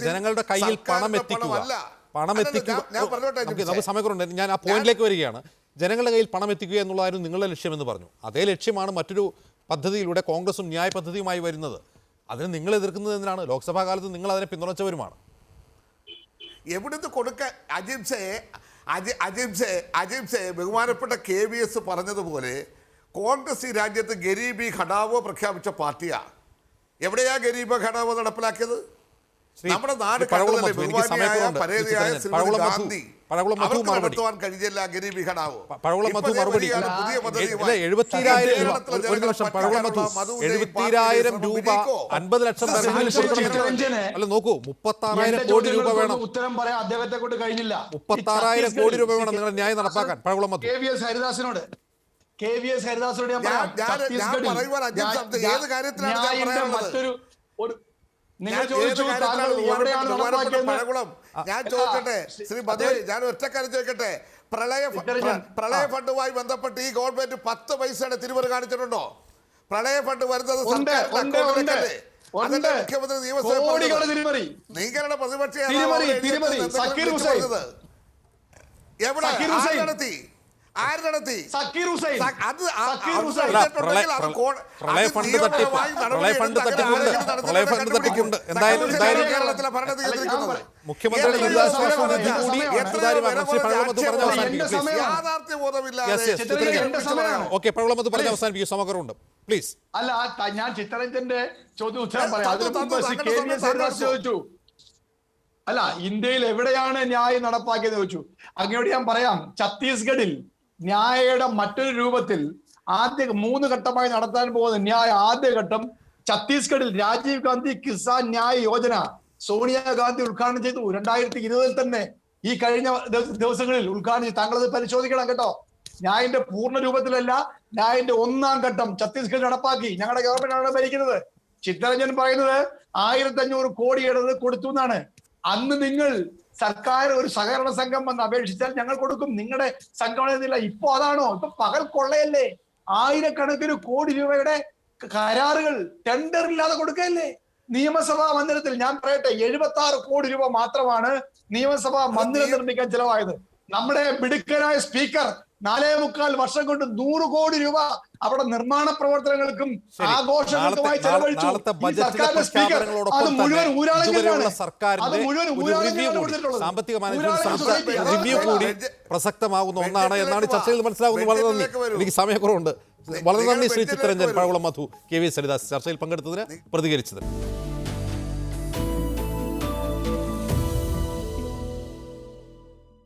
ജനങ്ങളുടെ കയ്യിൽ പണം എത്തിക്കുക, നമുക്ക് സമയക്കുറവുണ്ട്. ഞാൻ ആ പോയിന്റിലേക്ക് വരികയാണ്. ജനങ്ങളുടെ കയ്യിൽ പണം എത്തിക്കുക എന്നുള്ളതായിരുന്നു നിങ്ങളുടെ ലക്ഷ്യമെന്ന് പറഞ്ഞു. അതേ ലക്ഷ്യമാണ് മറ്റൊരു പദ്ധതിയിലൂടെ കോൺഗ്രസും ന്യായ പദ്ധതിയുമായി വരുന്നത്. അതിന് നിങ്ങൾ എതിർക്കുന്നത് എന്തിനാണ്? ലോക്സഭാ കാലത്ത് നിങ്ങൾ അതിനെ പിന്തുണച്ചവരുമാണ്. എവിടുന്ന് കൊടുക്കാൻ അജിംസെ ബഹുമാനപ്പെട്ട KVS പറഞ്ഞതുപോലെ കോൺഗ്രസ് ഈ രാജ്യത്ത് ഗരീബി ഘടാവോ പ്രഖ്യാപിച്ച പാർട്ടിയാണ്. എവിടെയാ ഗരീബ് ഘടാവോ നടപ്പിലാക്കിയത്? നമ്മുടെ നാട് ഗാന്ധി നടത്തുവാൻ കഴിഞ്ഞില്ല ഗരീബി ഘടാവോ. പുതിയ പദ്ധതി 70,000 രൂപ 50 ലക്ഷം അല്ല, നോക്കൂ, 36,000 കോടി രൂപ വേണം. ഉത്തരം പറയാൻ അദ്ദേഹത്തെ കൊണ്ട് കഴിഞ്ഞില്ല. 36,000 കോടി രൂപ വേണം നിങ്ങളുടെ ന്യായം നടപ്പാക്കാൻ. പഴകുളം മധു KVS ഹരിദാസിനോട് ഞാൻ ചോദിക്കട്ടെ ശ്രീ ബദോയ്, ഞാൻ ഒറ്റ കാര്യം ചോദിക്കട്ടെ, പ്രളയ ഫണ്ടുമായി ബന്ധപ്പെട്ട് ഈ ഗവൺമെന്റ് 10 പൈസയുടെ തിരിമറി കാണിച്ചിട്ടുണ്ടോ? പ്രളയ ഫണ്ട് വരുന്നത് ഉണ്ട്, സർക്കാരിന്റെ ഉണ്ട്, അക്കൗണ്ടിലേക്കല്ലേ? ഉണ്ട്. അതല്ലേ മുഖ്യമന്ത്രി നിയമസഭയിൽ കോടികളുടെ പറഞ്ഞത്? തിരിമറി. നിങ്ങളുടെ പ്രതിപക്ഷ തിരിമറി, നേതാവ് തിരിമറി. എന്തെങ്കിലും സക്കീർ വിളിച്ചു ഹുസൈൻ. പറഞ്ഞത്? എവിടെ? സക്കീർ ആര് ഹുസൈൻ. നടത്തി? ആര് നടത്തി? സക്കീർ ഹുസൈൻ. അത് സക്കീർ അത് ഹുസൈൻ. നടത്തിയിട്ടുണ്ടെങ്കിൽ അത് പ്രളയ ഫണ്ട് തട്ടിപ്പ്, പ്രളയ ഫണ്ട് തട്ടിപ്പുണ്ട്, പ്രളയ ഫണ്ട് തട്ടിപ്പുണ്ട്. എന്തായാലും കേരളത്തിലെ ഭരണം നിയന്ത്രിക്കുന്നത് മുഖ്യമന്ത്രിയുടെ ദുരിതാശ്വാസ നിധി കൂടി ഓക്കെ, പ്രവളമത് പറഞ്ഞ് അവസാനിപ്പിക്കും. സമഗ്രമുണ്ട്, പ്ലീസ്. അല്ല ഞാൻ ചിത്തരഞ്ജന്റെ ചോദ്യം ഉത്തരം പറയാം. അതിന് മുമ്പ് KVS ഹരിദാസ് ചോദിച്ചു, അല്ല ഇന്ത്യയിൽ എവിടെയാണ് ന്യായം നടപ്പാക്കിയെന്ന് ചോദിച്ചു. അങ്ങോട്ട് ഞാൻ പറയാം, ഛത്തീസ്ഗഡിൽ ന്യായയുടെ മറ്റൊരു രൂപത്തിൽ ആദ്യ 3 ഘട്ടമായി നടത്താൻ പോകുന്ന ന്യായ ആദ്യഘട്ടം ഛത്തീസ്ഗഡിൽ രാജീവ് ഗാന്ധി കിസാൻ ന്യായ യോജന സോണിയാഗാന്ധി ഉദ്ഘാടനം ചെയ്തു 2020 തന്നെ. ഈ കഴിഞ്ഞ ദിവസങ്ങളിൽ ഉദ്ഘാടനം ചെയ്തു. താങ്കളത് പരിശോധിക്കണം കേട്ടോ. ന്യായന്റെ പൂർണ്ണ രൂപത്തിലല്ല, ന്യായന്റെ 1ാം ഘട്ടം ഛത്തീസ്ഗഡ് നടപ്പാക്കി. ഞങ്ങളുടെ ഗവൺമെന്റ് ആണ് ഭരിക്കുന്നത്. ചിത്തരഞ്ജൻ പറയുന്നത് 1500 കോടി കൊടുത്തു എന്നാണ്. അന്ന് നിങ്ങൾ സർക്കാർ ഒരു സഹകരണ സംഘം വന്ന് അപേക്ഷിച്ചാൽ ഞങ്ങൾ കൊടുക്കും, നിങ്ങളുടെ സംഘടന. ഇപ്പൊ അതാണോ? ഇപ്പൊ പകൽ കൊള്ളയല്ലേ? ആയിരക്കണക്കിന് കോടി രൂപയുടെ കരാറുകൾ ടെൻഡറില്ലാതെ കൊടുക്കല്ലേ? നിയമസഭാ മന്ദിരത്തിൽ ഞാൻ പറയട്ടെ, 76 കോടി രൂപ മാത്രമാണ് നിയമസഭാ മന്ദിരം നിർമ്മിക്കാൻ ചെലവായത്. നമ്മുടെ മിടുക്കനായ സ്പീക്കർ 4.25 വർഷം കൊണ്ട് 100 കോടി രൂപ അവിടെ നിർമ്മാണ പ്രവർത്തനങ്ങൾക്കും ആഘോഷങ്ങൾക്കുമായി ചെലവഴിച്ചു. സാമ്പത്തിക മാനേജ്മെന്റ് റിവ്യൂ കൂടി പ്രസക്തമാകുന്ന ഒന്നാണ് എന്നാണ് ചർച്ചയിൽ മനസ്സിലാകുന്നത്. വളരെ നന്ദി, എനിക്ക് സമയക്കുറവുണ്ട്. വളരെ നന്ദി ശ്രീ ചിത്തരഞ്ജൻ, പഴകുളം മധു, KVS ഹരിദാസ് ചർച്ചയിൽ പങ്കെടുത്തതിന്, പ്രതികരിച്ചതിന്.